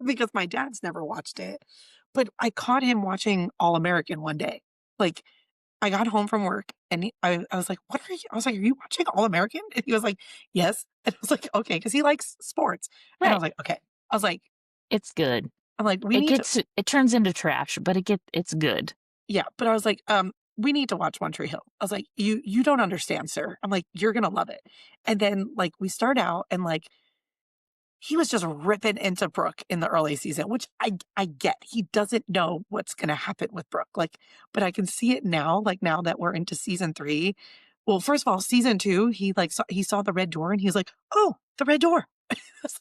Speaker 1: because my dad's never watched it, but I caught him watching All American one day. Like, I got home from work and I was like, "What are you?" I was like, "Are you watching All American?" And he was like, "Yes." And I was like, "Okay," because he likes sports, and I
Speaker 2: Right.
Speaker 1: was like, "Okay." I was like
Speaker 2: It's good.
Speaker 1: "We need to."
Speaker 2: It turns into trash, but it's good.
Speaker 1: Yeah, but I was like, "We need to watch One Tree Hill." I was like, You don't understand, sir." I'm like, "You're gonna love it." And then, like, we start out and, like, he was just ripping into Brooke in the early season, which I get. He doesn't know what's gonna happen with Brooke, like, but I can see it now, like, now that we're into season 3. Well, first of all, season 2, he saw the red door and he was like, "Oh, the red door." It's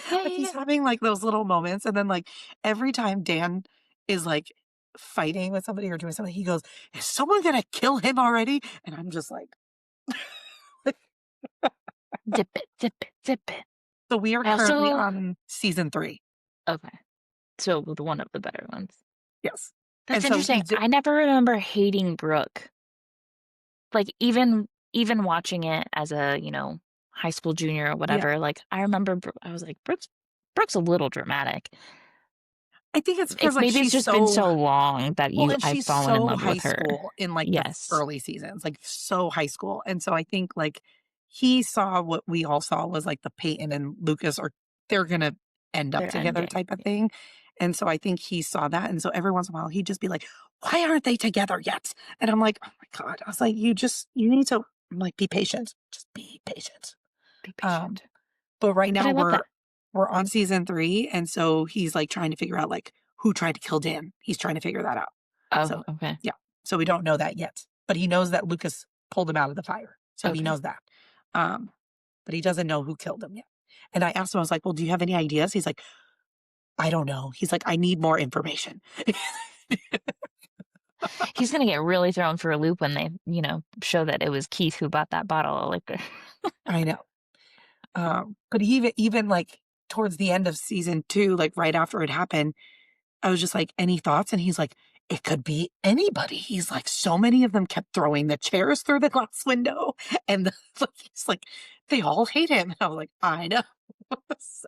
Speaker 2: Yeah,
Speaker 1: like,
Speaker 2: yeah,
Speaker 1: he's
Speaker 2: yeah.
Speaker 1: having, like, those little moments, and then, like, every time Dan is, like, fighting with somebody or doing something, he goes, "Is someone gonna kill him already?" And I'm just like
Speaker 2: Zip it, zip it, zip it.
Speaker 1: so we are
Speaker 2: I
Speaker 1: currently
Speaker 2: also
Speaker 1: on season 3.
Speaker 2: Okay. So, the one of the better ones.
Speaker 1: Yes.
Speaker 2: That's
Speaker 1: And so
Speaker 2: interesting. I never remember hating Brooke. Like, even watching it as a, high school junior or
Speaker 1: yeah,
Speaker 2: whatever, like, I remember I was like, "Brooke's a little dramatic."
Speaker 1: I think it's because
Speaker 2: It's
Speaker 1: like,
Speaker 2: maybe it's
Speaker 1: she's
Speaker 2: just been
Speaker 1: so
Speaker 2: so long that
Speaker 1: well, and
Speaker 2: I've
Speaker 1: she's
Speaker 2: fallen in
Speaker 1: so
Speaker 2: love
Speaker 1: high
Speaker 2: with her.
Speaker 1: school in, like, the
Speaker 2: Yes,
Speaker 1: early seasons, like, so high school, and so I think, like, he saw what we all saw was, like, the Peyton and Lucas are they're gonna end up
Speaker 2: they're
Speaker 1: together
Speaker 2: ending.
Speaker 1: type of thing, and so I think he saw that, and so every once in a while, he'd just be like, "Why aren't they together yet?" And I'm like, "Oh my god." I was like, you need to, like, be patient. Just be patient."
Speaker 2: Be
Speaker 1: Um,
Speaker 2: patient.
Speaker 1: but right
Speaker 2: But
Speaker 1: now
Speaker 2: I love that.
Speaker 1: we're on season 3, and so he's, like, trying to figure out, like, who tried to kill Dan. He's trying to figure that out.
Speaker 2: Oh,
Speaker 1: So,
Speaker 2: okay.
Speaker 1: yeah. So we don't know that yet, but he knows that Lucas pulled him out of the fire. So he
Speaker 2: Okay.
Speaker 1: knows that. Um, but he doesn't know who killed him yet. And I asked him, I was like, "Well, do you have any ideas?" He's like, "I don't know." He's like, "I need more information."
Speaker 2: He's gonna get really thrown for a loop when they, show that it was Keith who bought that bottle of liquor.
Speaker 1: I know. But even like towards the end of season 2, like right after it happened, I was just like, "Any thoughts?" And he's like, "It could be anybody." He's like, "So many of them kept throwing the chairs through the glass window." And like, he's like, "They all hate him." And I was like, "I know." So,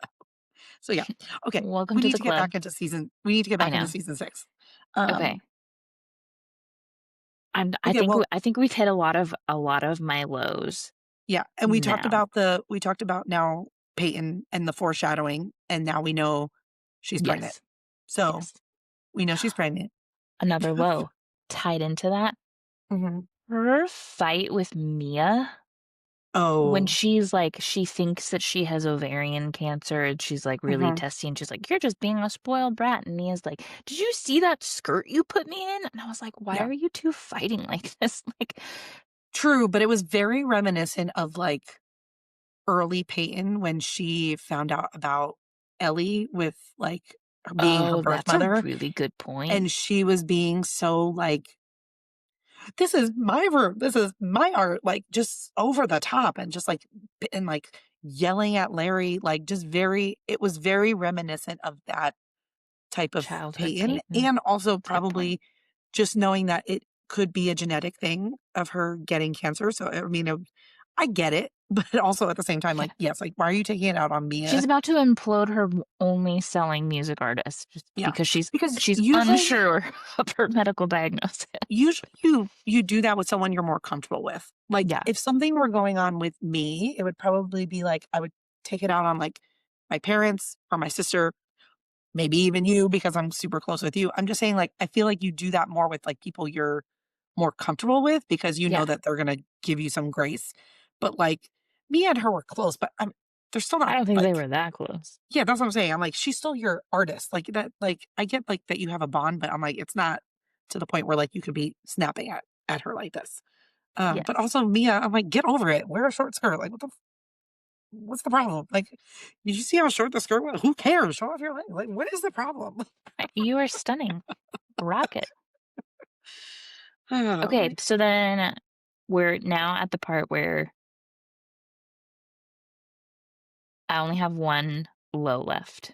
Speaker 1: so yeah. Okay.
Speaker 2: Welcome to the club.
Speaker 1: We need to get
Speaker 2: I
Speaker 1: back into
Speaker 2: know.
Speaker 1: season 6.
Speaker 2: Okay.
Speaker 1: Um,
Speaker 2: I
Speaker 1: okay,
Speaker 2: think
Speaker 1: well,
Speaker 2: I think we've hit a lot of my lows
Speaker 1: yeah. And
Speaker 2: now.
Speaker 1: we talked about now Peyton and the foreshadowing, and now we know she's pregnant.
Speaker 2: Yes.
Speaker 1: So
Speaker 2: Yes.
Speaker 1: we know she's pregnant.
Speaker 2: Another low tied into that.
Speaker 1: Mhm.
Speaker 2: Her fight with Mia when
Speaker 1: Oh,
Speaker 2: she's like, she thinks that she has ovarian cancer and she's like really
Speaker 1: mhm.
Speaker 2: testy and she's like, "You're just being a spoiled brat." And Mia's like, "Did you see that skirt you put me in?" And I was like, "Why
Speaker 1: Yeah.
Speaker 2: are you two fighting like this?" Like,
Speaker 1: True, but it was very reminiscent of, like, early Peyton when she found out about Ellie with, like, her being her
Speaker 2: oh,
Speaker 1: birth
Speaker 2: that's a
Speaker 1: mother,
Speaker 2: really good point.
Speaker 1: and she was being so, like, "This is my room, this is my art," like, just over the top and just, like, and, like, yelling at Larry, like, just very it was very reminiscent of that type of
Speaker 2: Childhood
Speaker 1: Peyton,
Speaker 2: Peyton.
Speaker 1: and also
Speaker 2: That's a good point.
Speaker 1: probably just knowing that it could be a genetic thing of her getting cancer, so, I mean, I get it, but also at the same time,
Speaker 2: Yeah.
Speaker 1: like, yes, like, why are you taking it out on
Speaker 2: She's
Speaker 1: Mia?
Speaker 2: about to implode her only selling music artist just
Speaker 1: Yeah,
Speaker 2: because she's
Speaker 1: because
Speaker 2: she's unsure of her medical diagnosis.
Speaker 1: usually you do that with someone you're more comfortable with. Like,
Speaker 2: Yeah.
Speaker 1: if something were going on with me, it would probably be like, I would take it out on, like, my parents or my sister, maybe even you because I'm super close with you. I'm just saying, like, I feel like you do that more with, like, people you're more comfortable with because you know
Speaker 2: Yeah.
Speaker 1: that they're gonna give you some grace. But, like, me and her were close, but they're still
Speaker 2: I
Speaker 1: not,
Speaker 2: don't think they
Speaker 1: like
Speaker 2: were that close.
Speaker 1: yeah, that's what I'm saying. I'm like, she's still your artist. Like, that like, I get, like, that you have a bond, but I'm like, it's not to the point where, like, you could be snapping at her like this. But
Speaker 2: Yes.
Speaker 1: also Mia, I'm like, "Get over it. Wear a short skirt. Like, what's the problem? Like, did you see how short the skirt was? Who cares? Show off your leg. Like, what is the problem?"
Speaker 2: You are stunning. Rocket. Okay,
Speaker 1: Like,
Speaker 2: so then we're now at the part where I only have one low left,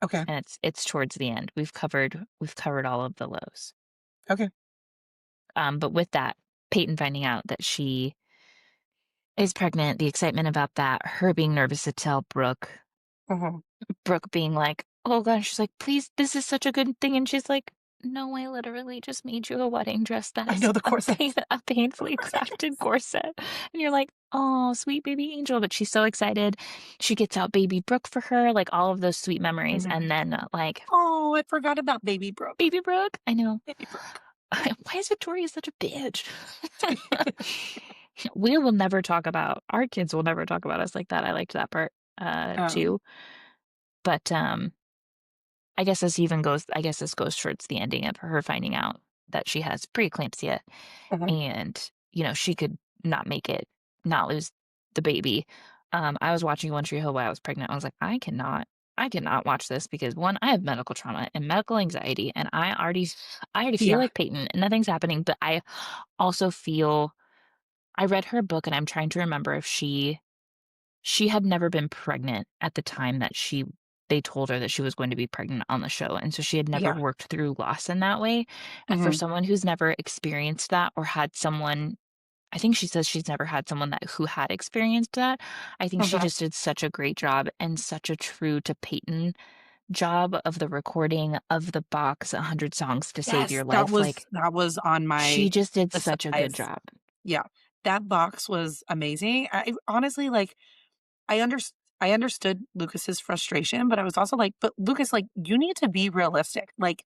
Speaker 1: okay,
Speaker 2: and it's towards the end. We've covered all of the lows.
Speaker 1: okay.
Speaker 2: But with that, Peyton finding out that she is pregnant, the excitement about that, her being nervous to tell Brooke,
Speaker 1: Mhm.
Speaker 2: Brooke being like, "Oh gosh," she's like, "Please, this is such a good thing," and she's like, "No, I literally just made you a wedding dress that
Speaker 1: I
Speaker 2: is
Speaker 1: know the corset.
Speaker 2: a painfully crafted corset," and you're like, "Oh, sweet baby angel," but she's so excited. She gets out baby Brooke for her, like all of those sweet memories,
Speaker 1: Mhm.
Speaker 2: and then like,
Speaker 1: Oh, I forgot about Baby Brooke.
Speaker 2: baby Brooke, I know.
Speaker 1: Baby Brooke.
Speaker 2: Why is Victoria such a bitch? We will never talk about our kids will never talk about us like that. I liked that part
Speaker 1: Um,
Speaker 2: too. But I guess this goes towards the ending of her finding out that she has preeclampsia
Speaker 1: mhm.
Speaker 2: and, she could not make it, not lose the baby. I was watching One Tree Hill while I was pregnant. I was like, I cannot watch this because one, I have medical trauma and medical anxiety, and I already feel
Speaker 1: Yeah.
Speaker 2: like Peyton and nothing's happening. But I also feel I read her book and I'm trying to remember if she had never been pregnant at the time that she they told her that she was going to be pregnant on the show, and so she had never
Speaker 1: Yeah.
Speaker 2: worked through loss in that way. And for
Speaker 1: Mhm.
Speaker 2: someone who's never experienced that or had someone, I think she says she's never had someone that who had experienced that. I think she
Speaker 1: Okay.
Speaker 2: just did such a great job and such a true to Peyton job of the recording of the box, 100 Songs to Save
Speaker 1: Yes,
Speaker 2: Your Life. Like,
Speaker 1: that was on
Speaker 2: she
Speaker 1: my
Speaker 2: just did
Speaker 1: list of
Speaker 2: such a good
Speaker 1: highest.
Speaker 2: job.
Speaker 1: Yeah. That box was amazing. I honestly, like, I understood Lucas's frustration, but I was also like, "But Lucas, like, you need to be realistic. Like,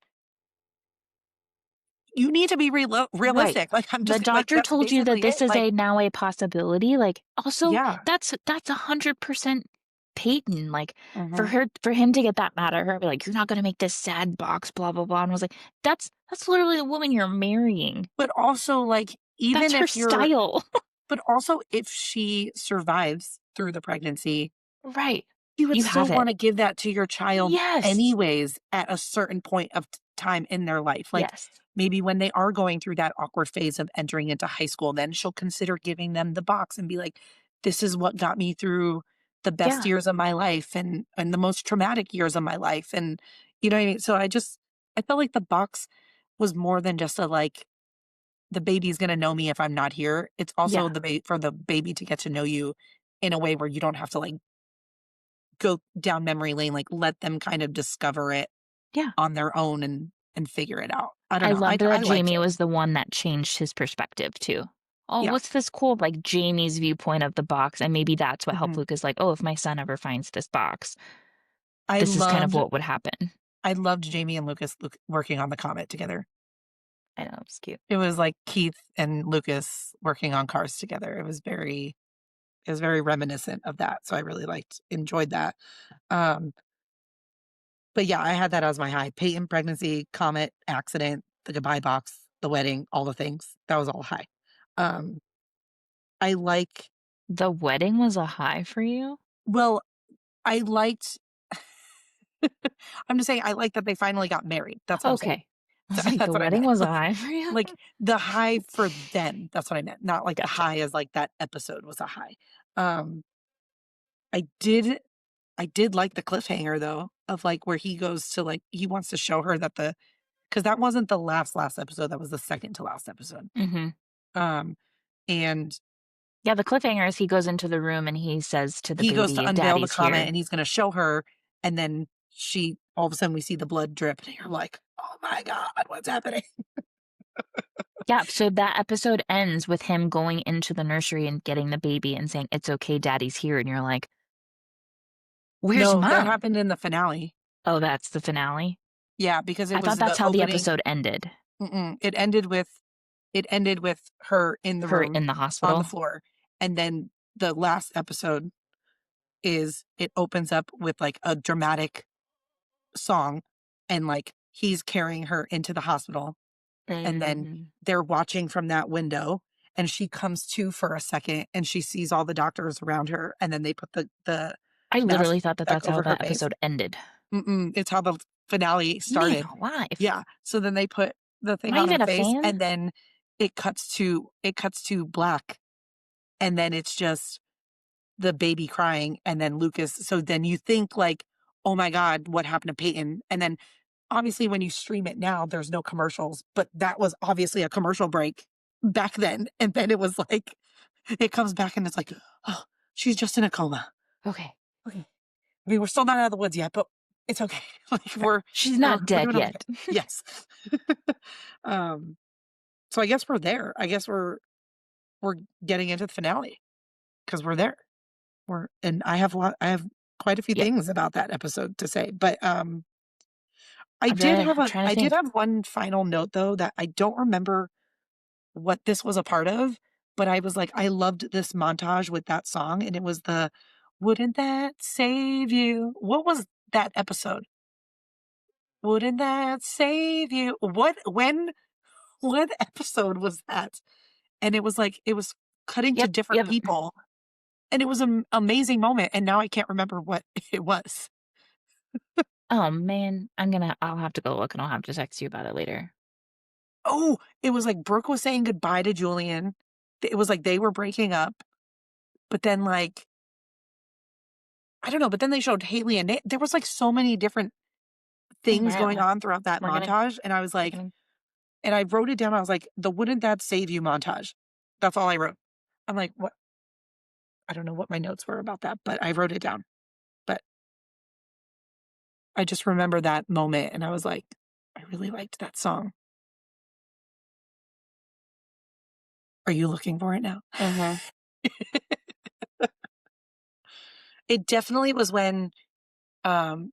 Speaker 1: you need to be
Speaker 2: Right.
Speaker 1: realistic." Like, I'm
Speaker 2: The
Speaker 1: just like,
Speaker 2: doctor
Speaker 1: that's
Speaker 2: told you that
Speaker 1: basically it.
Speaker 2: this is
Speaker 1: Like,
Speaker 2: a now a possibility, like, also,
Speaker 1: yeah.
Speaker 2: that's 100% Peyton, like,
Speaker 1: Mhm.
Speaker 2: for him to get that mad at her, be like, "You're not gonna make this sad box, blah, blah, blah," and I was like, That's literally the woman you're marrying.
Speaker 1: But also, like,
Speaker 2: That's
Speaker 1: even
Speaker 2: her
Speaker 1: if you're
Speaker 2: style."
Speaker 1: but also if she survives through the pregnancy,
Speaker 2: Right.
Speaker 1: you would
Speaker 2: You
Speaker 1: still
Speaker 2: have it.
Speaker 1: wanna give that to your child
Speaker 2: Yes.
Speaker 1: anyways at a certain point of time in their life. Like,
Speaker 2: Yes.
Speaker 1: maybe when they are going through that awkward phase of entering into high school, then she'll consider giving them the box and be like, "This is what got me through the best
Speaker 2: Yeah.
Speaker 1: years of my life and the most traumatic years of my life." And you know what I mean? So I felt like the box was more than just a, like, the baby's gonna know me if I'm not here. It's
Speaker 2: Yeah.
Speaker 1: also for the baby to get to know you in a way where you don't have to, like, go down memory lane, like, let them kind of discover it
Speaker 2: Yeah.
Speaker 1: on their own and figure it out. I don't
Speaker 2: I
Speaker 1: know.
Speaker 2: loved
Speaker 1: I
Speaker 2: that
Speaker 1: liked
Speaker 2: Jamie
Speaker 1: it.
Speaker 2: was the one that changed his perspective too. "Oh,
Speaker 1: Yeah.
Speaker 2: what's this cool," like, Jamie's viewpoint of the box, and maybe that's what helped
Speaker 1: Mhm.
Speaker 2: Lucas, like, "Oh, if my son ever finds this box,
Speaker 1: I
Speaker 2: this is kind of
Speaker 1: loved
Speaker 2: what would happen."
Speaker 1: I loved Jamie and Lucas working on the comet together.
Speaker 2: I know, it's cute.
Speaker 1: It was like Keith and Lucas working on Cars together. It was very reminiscent of that, so I really enjoyed that. Um, but yeah, I had that as my high. Peyton pregnancy, comet, accident, the goodbye box, the wedding, all the things. That was all high. Um, I like
Speaker 2: The wedding was a high for you?
Speaker 1: well, I liked I'm just saying I like that they finally got married. That's what I'm saying.
Speaker 2: Okay. I was like,
Speaker 1: That's
Speaker 2: "The
Speaker 1: what I
Speaker 2: wedding
Speaker 1: meant.
Speaker 2: was a high for you?"
Speaker 1: Like, the high for them, that's what I meant, not like the
Speaker 2: Gotcha.
Speaker 1: high as, like, that episode was a high. Um, I did I did like the cliffhanger, though, of, like, where he goes to, like he wants to show her that because that wasn't the last episode, that was the second to last episode.
Speaker 2: Mhm.
Speaker 1: Um, and
Speaker 2: Yeah, the cliffhanger is he goes into the room and he says to the
Speaker 1: he goes to
Speaker 2: baby,
Speaker 1: unveil the
Speaker 2: "Daddy's
Speaker 1: comet,
Speaker 2: here."
Speaker 1: and he's gonna show her, and then all of a sudden, we see the blood drip, and you're like, "Oh my god, what's happening?"
Speaker 2: Yeah, so that episode ends with him going into the nursery and getting the baby and saying, "It's okay, daddy's here," and you're like, "Where's
Speaker 1: No, that
Speaker 2: mom?"
Speaker 1: happened in the finale.
Speaker 2: Oh, that's the finale?
Speaker 1: Yeah, because it
Speaker 2: I
Speaker 1: was
Speaker 2: thought
Speaker 1: the
Speaker 2: that's how the
Speaker 1: opening.
Speaker 2: episode ended.
Speaker 1: It ended with her in the
Speaker 2: Her
Speaker 1: room
Speaker 2: in the
Speaker 1: on the
Speaker 2: hospital?
Speaker 1: floor, and then the last episode it opens up with, like, a dramatic song, and, like, he's carrying her into the hospital, and then
Speaker 2: Mm.
Speaker 1: they're watching from that window, and she comes to for a second, and she sees all the doctors around her, and then they put the
Speaker 2: I
Speaker 1: mask
Speaker 2: literally thought that
Speaker 1: back
Speaker 2: that's how
Speaker 1: over her
Speaker 2: that
Speaker 1: face.
Speaker 2: episode ended.
Speaker 1: It's how the finale
Speaker 2: Man
Speaker 1: started.
Speaker 2: alive.
Speaker 1: Yeah, so then they put the
Speaker 2: Am
Speaker 1: thing
Speaker 2: I
Speaker 1: on her
Speaker 2: even a
Speaker 1: face,
Speaker 2: fan?
Speaker 1: and then it cuts to black, and then it's just the baby crying, and then Lucas so then you think, like, "Oh my god, what happened to Peyton?" And then, obviously, when you stream it now, there's no commercials, but that was obviously a commercial break back then, and then it was like it comes back, and it's like, "Oh, she's just in a coma.
Speaker 2: Okay.
Speaker 1: Okay. I mean, we're still not out of the woods yet, but it's okay. Like,
Speaker 2: Right. She's not
Speaker 1: we're
Speaker 2: dead
Speaker 1: doing okay."
Speaker 2: yet.
Speaker 1: Yes. Um, so I guess we're there. I guess we're getting into the finale because 'cause we're there. I have quite a few
Speaker 2: Yep.
Speaker 1: things about that episode to say, but,
Speaker 2: I'm trying to
Speaker 1: I did
Speaker 2: think.
Speaker 1: have one final note, though, that I don't remember what this was a part of, but I was like, I loved this montage with that song, and it was the "Wouldn't that save you?" What was that episode? "Wouldn't that save you?" What episode was that? And it was like it was cutting to
Speaker 2: Yep,
Speaker 1: different
Speaker 2: yep.
Speaker 1: people, and it was an amazing moment, and now I can't remember what it was.
Speaker 2: Oh, man. I'll have to go look, and I'll have to text you about it later.
Speaker 1: Oh, it was like Brooke was saying goodbye to Julian. It was like they were breaking up, but then, like, I don't know, but then they showed Haley and Nate. There was like so many different things going
Speaker 2: Apparently.
Speaker 1: on throughout that
Speaker 2: We're gonna
Speaker 1: montage. And I was
Speaker 2: we're
Speaker 1: like,
Speaker 2: gonna
Speaker 1: and I wrote it down. I was like, the wouldn't that save you montage. That's all I wrote. I'm like, what? I don't know what my notes were about that, but I wrote it down. But I just remember that moment and I was like, I really liked that song. Are you looking for it now?
Speaker 2: Mhm.
Speaker 1: It definitely was when um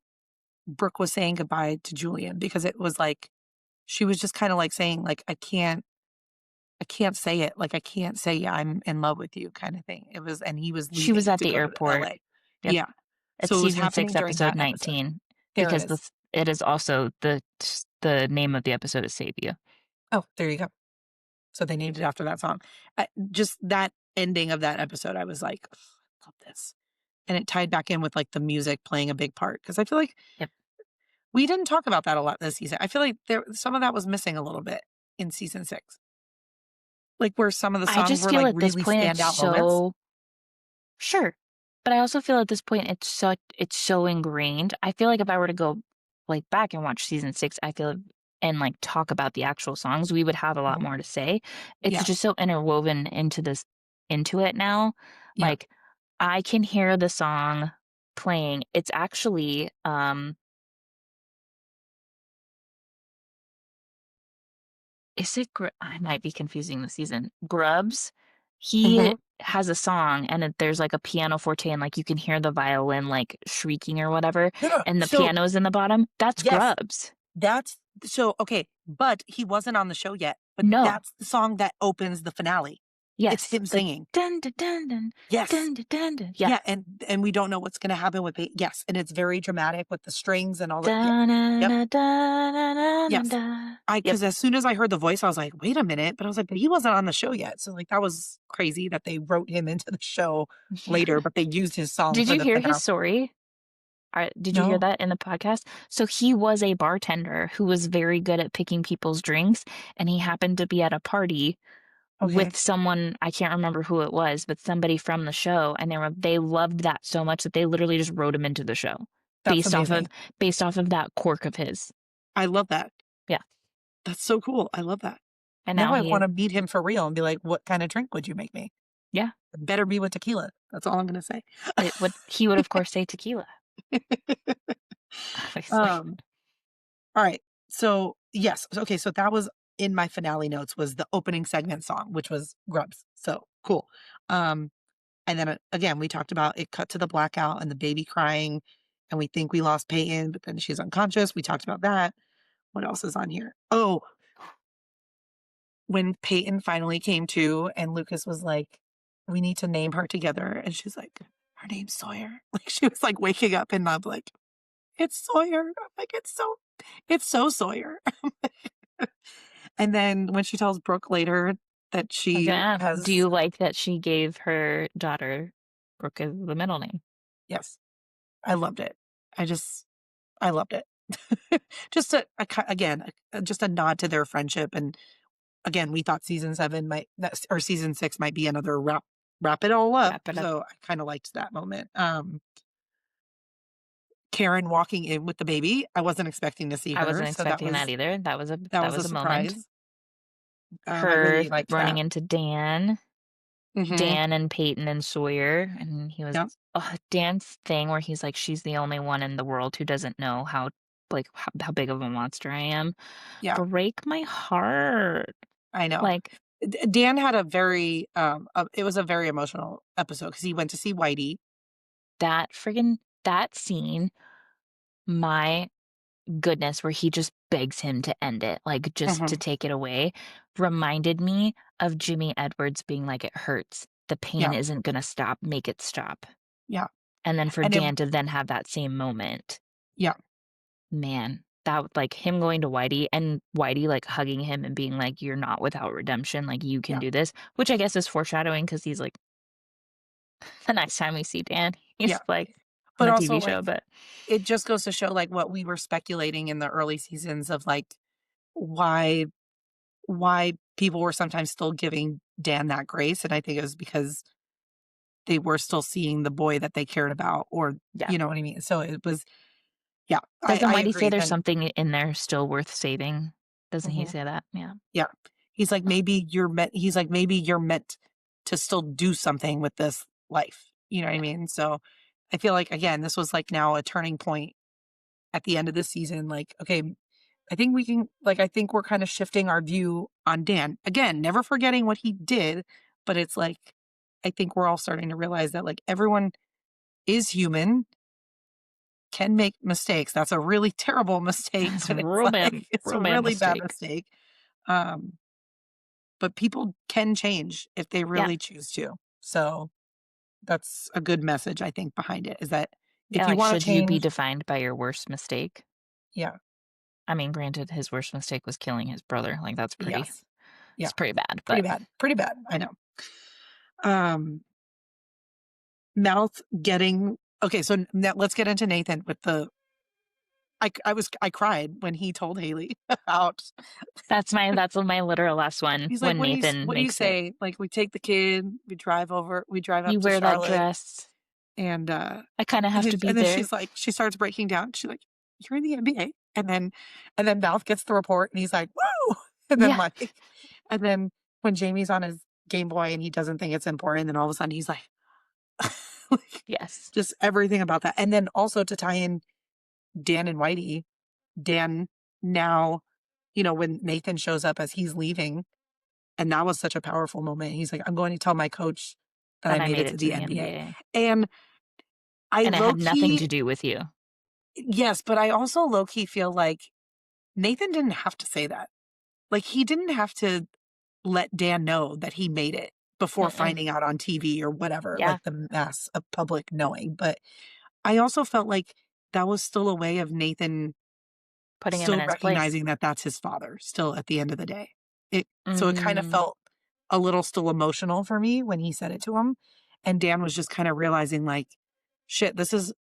Speaker 1: Brooke was saying goodbye to Julian because it was like she was just kind of like saying like I can't say it like I can't say I'm in love with you kind of thing. It was and he was
Speaker 2: She was
Speaker 1: leaving
Speaker 2: at
Speaker 1: to
Speaker 2: the
Speaker 1: go to
Speaker 2: airport.
Speaker 1: LA.
Speaker 2: Yep.
Speaker 1: Yeah.
Speaker 2: It's
Speaker 1: So it was
Speaker 2: season
Speaker 1: happening
Speaker 2: 6,
Speaker 1: during
Speaker 2: episode
Speaker 1: that episode.
Speaker 2: 19
Speaker 1: There it
Speaker 2: because
Speaker 1: is.
Speaker 2: it is also the name of the episode is Save You.
Speaker 1: Oh, there you go. So they named it after that song. Just that ending of that episode, I was like, I love this. And it tied back in with like the music playing a big part because I feel like
Speaker 2: Yep.
Speaker 1: we didn't talk about that a lot this season. I feel like there some of that was missing a little bit in season 6. Like where some of the
Speaker 2: I
Speaker 1: songs
Speaker 2: just
Speaker 1: were
Speaker 2: feel
Speaker 1: like
Speaker 2: at this
Speaker 1: really
Speaker 2: point it's
Speaker 1: standout moments.
Speaker 2: so sure. But I also feel at this point it's so ingrained. I feel like if I were to go like back and watch season 6, I feel and like talk about the actual songs, we would have a lot
Speaker 1: Mhm.
Speaker 2: more to say. It's
Speaker 1: Yeah.
Speaker 2: just so interwoven into it now.
Speaker 1: Yeah.
Speaker 2: Like I can hear the song playing. It's actually is it I might be confusing the season. Grubs, he
Speaker 1: Mhm.
Speaker 2: has a song and there's like a piano forte and like you can hear the violin like shrieking or whatever
Speaker 1: No, no.
Speaker 2: and the
Speaker 1: So
Speaker 2: piano's in the bottom. That's
Speaker 1: yes,
Speaker 2: Grubs.
Speaker 1: that's so okay, but he wasn't on the show yet. But
Speaker 2: No.
Speaker 1: that's the song that opens the finale. It's
Speaker 2: Yes.
Speaker 1: him
Speaker 2: The
Speaker 1: singing.
Speaker 2: dun dun dun dun
Speaker 1: Yes.
Speaker 2: dun dun dun dun. Yeah.
Speaker 1: Yeah, and we don't know what's gonna happen with yes, and it's very dramatic with the strings and all the yeah.
Speaker 2: Da na
Speaker 1: Yep.
Speaker 2: na da na na na
Speaker 1: Yes.
Speaker 2: da.
Speaker 1: I
Speaker 2: Yep.
Speaker 1: because as soon as I heard the voice, I was like, "Wait a minute," but I was like, "But he wasn't on the show yet." So, like, that was crazy that they wrote him into the show
Speaker 2: Yeah.
Speaker 1: later, but they used his song
Speaker 2: Did
Speaker 1: for
Speaker 2: you
Speaker 1: the
Speaker 2: hear his
Speaker 1: finale.
Speaker 2: story? Did you hear
Speaker 1: No?
Speaker 2: that in the podcast? So he was a bartender who was very good at picking people's drinks, and he happened to be at a party
Speaker 1: Okay.
Speaker 2: with someone, I can't remember who it was, but somebody from the show, and they loved that so much that they literally just wrote him into the show
Speaker 1: That's
Speaker 2: based off of
Speaker 1: amazing.
Speaker 2: based off of that quirk of his.
Speaker 1: I love that.
Speaker 2: Yeah.
Speaker 1: That's so cool. I love that.
Speaker 2: And
Speaker 1: Now
Speaker 2: now
Speaker 1: I
Speaker 2: he
Speaker 1: wanna meet him for real and be like, "What kinda drink would you make me?"
Speaker 2: yeah,
Speaker 1: It better be with tequila. That's all I'm gonna say.
Speaker 2: he would of course say tequila, obviously.
Speaker 1: Um, alright. So, yes. Okay, so that was in my finale notes was the opening segment song, which was Grubs. So, cool. Um And then, again, we talked about it cut to the blackout and the baby crying, and we think we lost Peyton, but then she's unconscious. We talked about that. What else is on here? Oh, when Peyton finally came to and Lucas was like, "We need to name her together," and she's like, "Her name's Sawyer." Like, she was, like, waking up and I'm like, "It's Sawyer." I'm like, it's so Sawyer." And then when she tells Brooke later that
Speaker 2: I was
Speaker 1: she
Speaker 2: gonna ask, do
Speaker 1: has
Speaker 2: you like that she gave her daughter Brooke as the middle name?
Speaker 1: yes, I loved it. I just I loved it. Just again, just a nod to their friendship, and again, we thought season 7 might or season 6 might be another wrap it all up,
Speaker 2: Wrap it up.
Speaker 1: so I kinda liked that moment. Karen walking in with the baby, I wasn't expecting to see
Speaker 2: I
Speaker 1: her,
Speaker 2: wasn't
Speaker 1: so
Speaker 2: expecting that either.
Speaker 1: that
Speaker 2: That
Speaker 1: was a
Speaker 2: was a moment.
Speaker 1: surprise. I
Speaker 2: Her
Speaker 1: really liked
Speaker 2: running
Speaker 1: that.
Speaker 2: into Dan.
Speaker 1: Mhm.
Speaker 2: Dan and Peyton and Sawyer, and he was
Speaker 1: Yep.
Speaker 2: Dan's thing where he's like, "She's the only one in the world who doesn't know how big of a monster I am."
Speaker 1: Yeah,
Speaker 2: Break my heart.
Speaker 1: I know.
Speaker 2: Like,
Speaker 1: Dan had a very, it was a very emotional episode because he went to see Whitey.
Speaker 2: that scene, my goodness, where he just begs him to end it, like, just to
Speaker 1: Mhm.
Speaker 2: take it away, reminded me of Jimmy Edwards being like, "It hurts. The pain
Speaker 1: Yeah,
Speaker 2: isn't gonna stop. Make it stop."
Speaker 1: yeah,
Speaker 2: And then for
Speaker 1: and it
Speaker 2: Dan to then have that same moment.
Speaker 1: yeah,
Speaker 2: Man, that like, him going to Whitey and Whitey, like, hugging him and being like, "You're not without redemption, like, you can
Speaker 1: yeah,
Speaker 2: do this," which I guess is foreshadowing because he's like the next time we see Dan,
Speaker 1: yeah.
Speaker 2: he's, like, on
Speaker 1: But
Speaker 2: the
Speaker 1: also,
Speaker 2: TV
Speaker 1: like,
Speaker 2: show, but
Speaker 1: it just goes to show, like, what we were speculating in the early seasons of, like, why why people were sometimes still giving Dan that grace, and I think it was because they were still seeing the boy that they cared about, or
Speaker 2: Yeah.
Speaker 1: you know what I mean? So it was, yeah,
Speaker 2: Doesn't
Speaker 1: I
Speaker 2: Whitey say
Speaker 1: agree
Speaker 2: there's
Speaker 1: then.
Speaker 2: something in there still worth saving? Doesn't he
Speaker 1: Mhm.
Speaker 2: say that? Yeah.
Speaker 1: Yeah. He's like, maybe you're meant to still do something with this life. You know what I
Speaker 2: Yeah.
Speaker 1: mean? So I feel like, again, this was like now a turning point at the end of the season. Like, okay, I think we can, like, I think we're kind of shifting our view on Dan. Again, never forgetting what he did, but it's like, I think we're all starting to realize that like everyone is human, can make mistakes. That's a really terrible mistake,
Speaker 2: It's a
Speaker 1: but it's like, it's a
Speaker 2: real bad
Speaker 1: really bad
Speaker 2: mistake.
Speaker 1: mistake. Um, but people can change if they
Speaker 2: Yeah.
Speaker 1: really choose to. So that's a good message, I think, behind it is that if
Speaker 2: Yeah,
Speaker 1: you
Speaker 2: like,
Speaker 1: want to
Speaker 2: should you be
Speaker 1: change,
Speaker 2: defined by your worst mistake?
Speaker 1: yeah,
Speaker 2: I mean, granted, his worst mistake was killing his brother, like,
Speaker 1: yes, yeah,
Speaker 2: it's pretty bad,
Speaker 1: pretty
Speaker 2: but
Speaker 1: bad, pretty bad. I know. Um, Mouth getting okay. So now let's get into Nathan with the. I cried when he told Haley about.
Speaker 2: that's my literal last one
Speaker 1: He's like,
Speaker 2: when Nathan
Speaker 1: what do you
Speaker 2: makes it.
Speaker 1: say? Like we take the kid, we drive up
Speaker 2: "You
Speaker 1: to
Speaker 2: wear that
Speaker 1: Charlotte,
Speaker 2: dress.
Speaker 1: and
Speaker 2: I kinda have to be
Speaker 1: and then
Speaker 2: there."
Speaker 1: she's like, she starts breaking down. She's like, "You're in the NBA," and then Mouth gets the report, and he's like, "Woo!" And then
Speaker 2: Yeah.
Speaker 1: like, and then when Jamie's on his Game Boy and he doesn't think it's important, then all of a sudden he's like, like
Speaker 2: Yes.
Speaker 1: just everything about that, and then also to tie in Dan and Whitey, Dan now, when Nathan shows up as he's leaving, and that was such a powerful moment. He's like, "I'm going to tell my coach that I
Speaker 2: That I
Speaker 1: made
Speaker 2: made
Speaker 1: it to
Speaker 2: it to
Speaker 1: the
Speaker 2: the
Speaker 1: NBA."
Speaker 2: NBA,
Speaker 1: And I
Speaker 2: and it
Speaker 1: low
Speaker 2: had nothing
Speaker 1: key,
Speaker 2: to do with you.
Speaker 1: yes, but I also low key feel like Nathan didn't have to say that. Like, he didn't have to let Dan know that he made it before
Speaker 2: Mm-mm.
Speaker 1: finding out on TV or whatever,
Speaker 2: Yeah,
Speaker 1: like the mass of public knowing. But I also felt like that was still a way of Nathan
Speaker 2: putting him in
Speaker 1: still
Speaker 2: his place.
Speaker 1: recognizing that that's his father still at the end of the day. So it kind of
Speaker 2: Mm,
Speaker 1: felt a little still emotional for me when he said it to him, and Dan was just kind of realizing like, "Shit, this is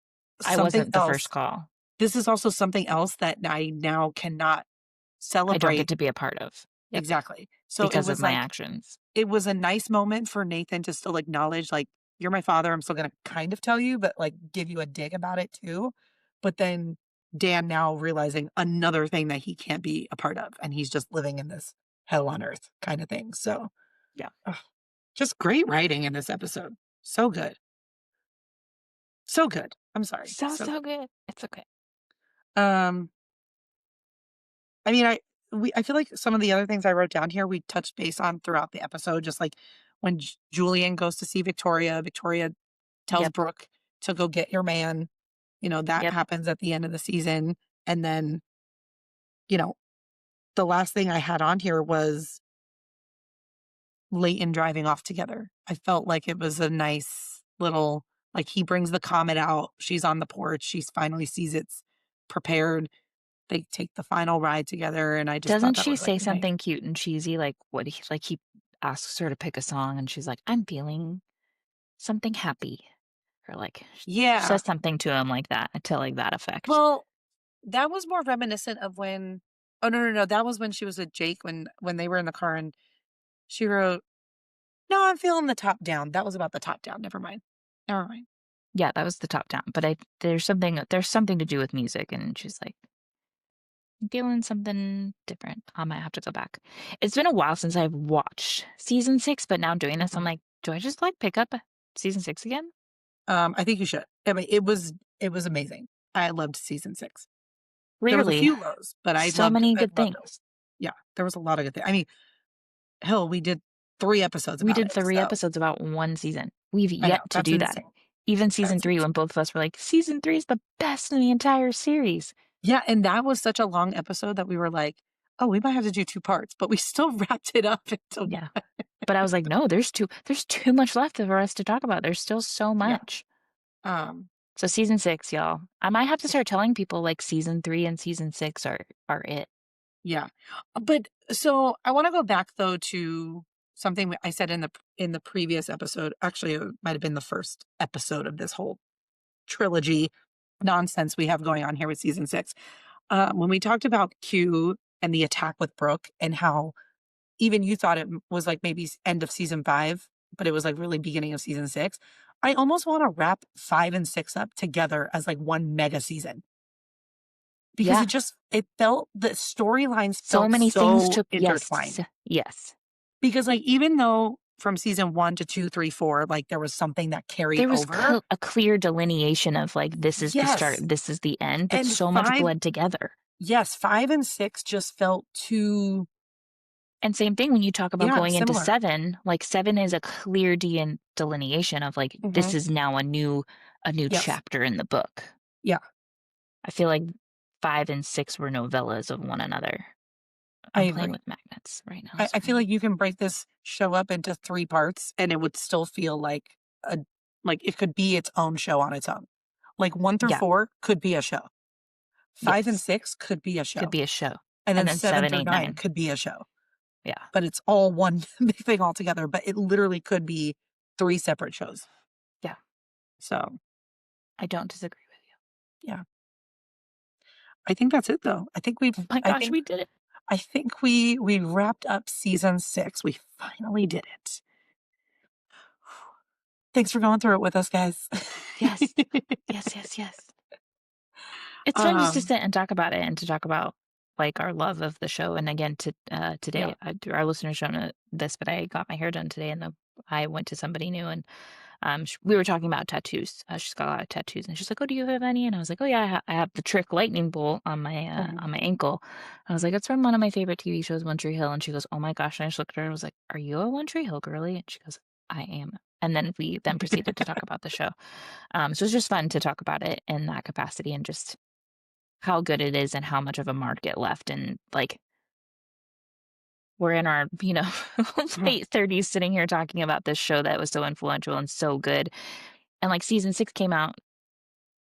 Speaker 2: I
Speaker 1: something
Speaker 2: wasn't the first
Speaker 1: else.
Speaker 2: call.
Speaker 1: This is also something else that I now cannot
Speaker 2: I don't get
Speaker 1: celebrate."
Speaker 2: to be a part of. Yep,
Speaker 1: Exactly. So
Speaker 2: because of my actions.
Speaker 1: it was a nice moment for Nathan to still acknowledge, like, "You're my father, I'm still gonna kind of tell you, but, like, give you a dig about it too." But then Dan now realizing another thing that he can't be a part of, and he's just living in this hell on earth kinda thing, so,
Speaker 2: Yeah.
Speaker 1: ugh, just great writing in this episode. So good. So good. I'm sorry.
Speaker 2: So,
Speaker 1: So
Speaker 2: so
Speaker 1: good.
Speaker 2: good. It's okay.
Speaker 1: Um, I mean, I feel like some of the other things I wrote down here, we touched base on throughout the episode, just like when Julian goes to see Victoria, Victoria tells
Speaker 2: Yep,
Speaker 1: Brooke to go get your man. That
Speaker 2: yep.
Speaker 1: happens at the end of the season. And then, you know, the last thing I had on here was Leighton driving off together. I felt like it was a nice little, like he brings the comet out. She's on the porch. She finally sees it's prepared. They take the final ride together. And I just thought
Speaker 2: Doesn't
Speaker 1: that
Speaker 2: she
Speaker 1: was like
Speaker 2: say
Speaker 1: nice.
Speaker 2: something cute and cheesy, like, he asks her to pick a song, and she's like, "I'm feeling something happy," or, like, sh
Speaker 1: Yeah.
Speaker 2: says something to him like that, to, like, that effect.
Speaker 1: Well, that was more reminiscent of when, oh, no, no, no, that was when she was with Jake when they were in the car and she wrote, "No, I'm feeling the top down." That was about the top down, never mind. Never mind.
Speaker 2: Yeah, that was the top down, but I there's something to do with music, and she's like, "I'm feeling something different. I might have to go back." It's been a while since I've watched season 6, but now doing this, I'm
Speaker 1: Mhm.
Speaker 2: like, "Do I just, like, pick up season 6 again?"
Speaker 1: I think you should. I mean, it was amazing. I loved season 6. There was a
Speaker 2: Rarely.
Speaker 1: few lows, but
Speaker 2: So many
Speaker 1: I
Speaker 2: good
Speaker 1: loved it.
Speaker 2: things.
Speaker 1: Yeah, there was a lot of good things. I mean, hell, we did 3 episodes
Speaker 2: We
Speaker 1: about
Speaker 2: did
Speaker 1: it,
Speaker 2: 3
Speaker 1: so
Speaker 2: episodes about 1 season. We've
Speaker 1: I know,
Speaker 2: yet to
Speaker 1: that's
Speaker 2: do that.
Speaker 1: insane.
Speaker 2: Even season
Speaker 1: That's
Speaker 2: 3
Speaker 1: insane.
Speaker 2: when both of us were like, "Season 3 is the best in the entire series."
Speaker 1: Yeah, and that was such a long episode that we were like, "Oh, we might have to do 2 parts," but we still wrapped it up into
Speaker 2: Yeah. But I was like, "No, there's too much left for us to talk about. There's still so
Speaker 1: yeah.
Speaker 2: much."
Speaker 1: Um,
Speaker 2: So season 6, y'all. I might have to start telling people, like, season 3 and season 6 are it.
Speaker 1: yeah. But so I wanna go back though to something I said in the previous episode. Actually, it might have been the first episode of this whole trilogy nonsense we have going on here with season 6. When we talked about Q and the attack with Brooke and how even you thought it was like maybe end of season 5, but it was like really beginning of season 6. I almost want to wrap 5 and 6 up together as like one mega season because
Speaker 2: Yeah.
Speaker 1: it felt, the storylines
Speaker 2: So
Speaker 1: felt
Speaker 2: many things
Speaker 1: so
Speaker 2: took
Speaker 1: intertwined.
Speaker 2: yes.
Speaker 1: Because like even though from season 1 to 2, 3, 4, like there was something that carried
Speaker 2: There was
Speaker 1: over.
Speaker 2: a clear delineation of, like, this is the start,
Speaker 1: Yes.
Speaker 2: this is the end, but
Speaker 1: And
Speaker 2: so much
Speaker 1: 5,
Speaker 2: bled together.
Speaker 1: yes, 5 and 6 just felt too,
Speaker 2: And same thing when you talk about
Speaker 1: yeah,
Speaker 2: going into
Speaker 1: similar.
Speaker 2: 7, like, 7 is a clear delineation of, like, this
Speaker 1: Mhm.
Speaker 2: is now a new
Speaker 1: Yes.
Speaker 2: chapter in the book.
Speaker 1: Yeah,
Speaker 2: I feel like 5 and 6 were novellas of one another.
Speaker 1: I
Speaker 2: I'm playing
Speaker 1: agree.
Speaker 2: with magnets right now,
Speaker 1: I feel
Speaker 2: sorry.
Speaker 1: like you can break this show up into 3 parts and it would still feel a like it could be its own show on its own. Like 1 through
Speaker 2: Yeah,
Speaker 1: 4 could be a show. 5 and
Speaker 2: yes.
Speaker 1: 6 could be a
Speaker 2: Could
Speaker 1: show.
Speaker 2: be a show.
Speaker 1: And
Speaker 2: And
Speaker 1: then
Speaker 2: then
Speaker 1: 7
Speaker 2: 7,
Speaker 1: through
Speaker 2: 8,
Speaker 1: 9
Speaker 2: 9.
Speaker 1: could be a show.
Speaker 2: Yeah,
Speaker 1: But it's all one big thing altogether, but it literally could be 3 separate shows.
Speaker 2: yeah.
Speaker 1: So,
Speaker 2: I don't disagree with you.
Speaker 1: yeah. I think that's it though.
Speaker 2: Oh my gosh, we did it.
Speaker 1: I think we wrapped up season 6. We finally did it. Thanks for going through it with us, guys.
Speaker 2: Yes. Yes, yes, yes. It's fun just to
Speaker 1: Um,
Speaker 2: sit and talk about it and to talk about, like, our love of the show, and again,
Speaker 1: yeah.
Speaker 2: today, our listeners don't know this, but I got my hair done today, and I went to somebody new, and, we were talking about tattoos. She's got a lot of tattoos, and she's like, "Oh, do you have any?" And I was like, "Oh, yeah, I have the Trick lightning bolt
Speaker 1: Mhm.
Speaker 2: on my ankle." I was like, "It's from one of my favorite TV shows, One Tree Hill," and she goes, "Oh my gosh," and I just looked at her, and I was like, "Are you a One Tree Hill girly?" And she goes, "I am." And then we then proceeded to talk about the show. So it's just fun to talk about it in that capacity and just how good it is and how much of a mark it left, and, like, we're in our,
Speaker 1: Mhm.
Speaker 2: late 30s sitting here talking about this show that was so influential and so good, and, like, season 6 came out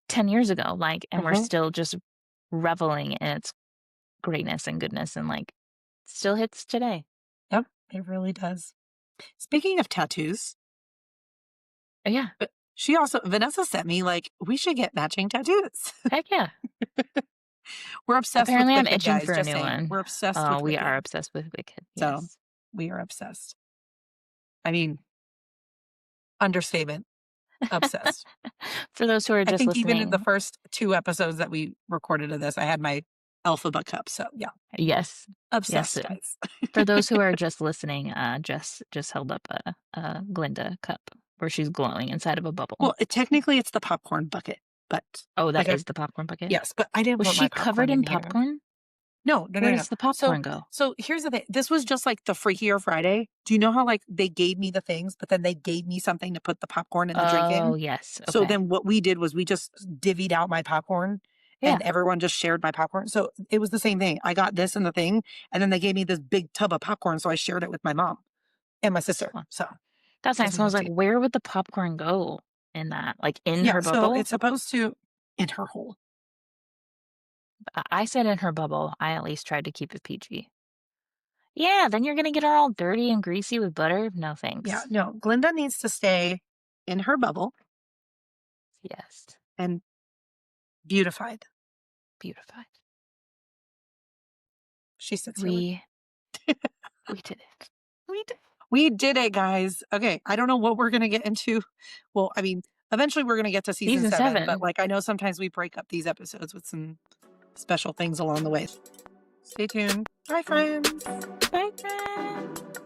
Speaker 2: 10 years ago, like, and we're
Speaker 1: Mhm.
Speaker 2: still just reveling in its greatness and goodness and, like, still hits today.
Speaker 1: Yep, it really does. Speaking of tattoos,
Speaker 2: Yeah.
Speaker 1: she also Vanessa sent me, like, we should get matching tattoos.
Speaker 2: Heck yeah.
Speaker 1: We're obsessed with
Speaker 2: Apparently, I'm
Speaker 1: Wicked,
Speaker 2: itching
Speaker 1: guys,
Speaker 2: for a
Speaker 1: just
Speaker 2: new
Speaker 1: saying.
Speaker 2: one.
Speaker 1: We're obsessed
Speaker 2: Oh,
Speaker 1: with
Speaker 2: we are
Speaker 1: Wicked.
Speaker 2: obsessed with Wicked,
Speaker 1: So,
Speaker 2: yes.
Speaker 1: we are obsessed. I mean, understatement, obsessed.
Speaker 2: For those who are
Speaker 1: I
Speaker 2: just
Speaker 1: think even in the
Speaker 2: listening,
Speaker 1: first 2 episodes that we recorded of this, I had my Alphabet cup, so yeah,
Speaker 2: yes. Yes,
Speaker 1: obsessed, guys.
Speaker 2: for those who are just listening, Jess held up a Glinda cup where she's glowing inside of a bubble.
Speaker 1: Well, technically, it's the popcorn bucket, but,
Speaker 2: Oh, that
Speaker 1: like, I
Speaker 2: is the popcorn bucket?
Speaker 1: yes, but I didn't
Speaker 2: Was
Speaker 1: put my
Speaker 2: she covered
Speaker 1: popcorn
Speaker 2: in
Speaker 1: in here.
Speaker 2: popcorn?
Speaker 1: No, no,
Speaker 2: Where
Speaker 1: no, no.
Speaker 2: does the
Speaker 1: So
Speaker 2: popcorn go?
Speaker 1: so here's the thing. This was just like the Freakier Friday. Do you know how, like, they gave me the things, but then they gave me something to put the popcorn and the drink
Speaker 2: Oh,
Speaker 1: in?
Speaker 2: yes,
Speaker 1: So
Speaker 2: okay.
Speaker 1: then what we did was we just divvied out my popcorn
Speaker 2: Yeah,
Speaker 1: and everyone just shared my popcorn. So it was the same thing. I got this and the thing, and then they gave me this big tub of popcorn, so I shared it with my mom and my
Speaker 2: that's
Speaker 1: sister.
Speaker 2: fun.
Speaker 1: So,
Speaker 2: That's
Speaker 1: because
Speaker 2: nice.
Speaker 1: we
Speaker 2: I was
Speaker 1: went
Speaker 2: like,
Speaker 1: to,
Speaker 2: where would the popcorn go in that? Like, in
Speaker 1: yeah,
Speaker 2: her
Speaker 1: so
Speaker 2: bubble?
Speaker 1: it's supposed to, in her hole.
Speaker 2: I said in her bubble. I at least tried to keep it PG. Yeah, then you're gonna get her all dirty and greasy with butter? No,
Speaker 1: Yeah,
Speaker 2: thanks.
Speaker 1: no, Glinda needs to stay in her bubble
Speaker 2: Yes,
Speaker 1: and beautified.
Speaker 2: beautified.
Speaker 1: She sits here with me.
Speaker 2: We we did it.
Speaker 1: We did it, guys. Okay, I don't know what we're gonna get into. Well, I mean, eventually we're gonna get to season
Speaker 2: Season
Speaker 1: 7, but,
Speaker 2: 7.
Speaker 1: like, I know sometimes we break up these episodes with some special things along the way. Stay tuned. Bye, friends.
Speaker 2: Bye, friends.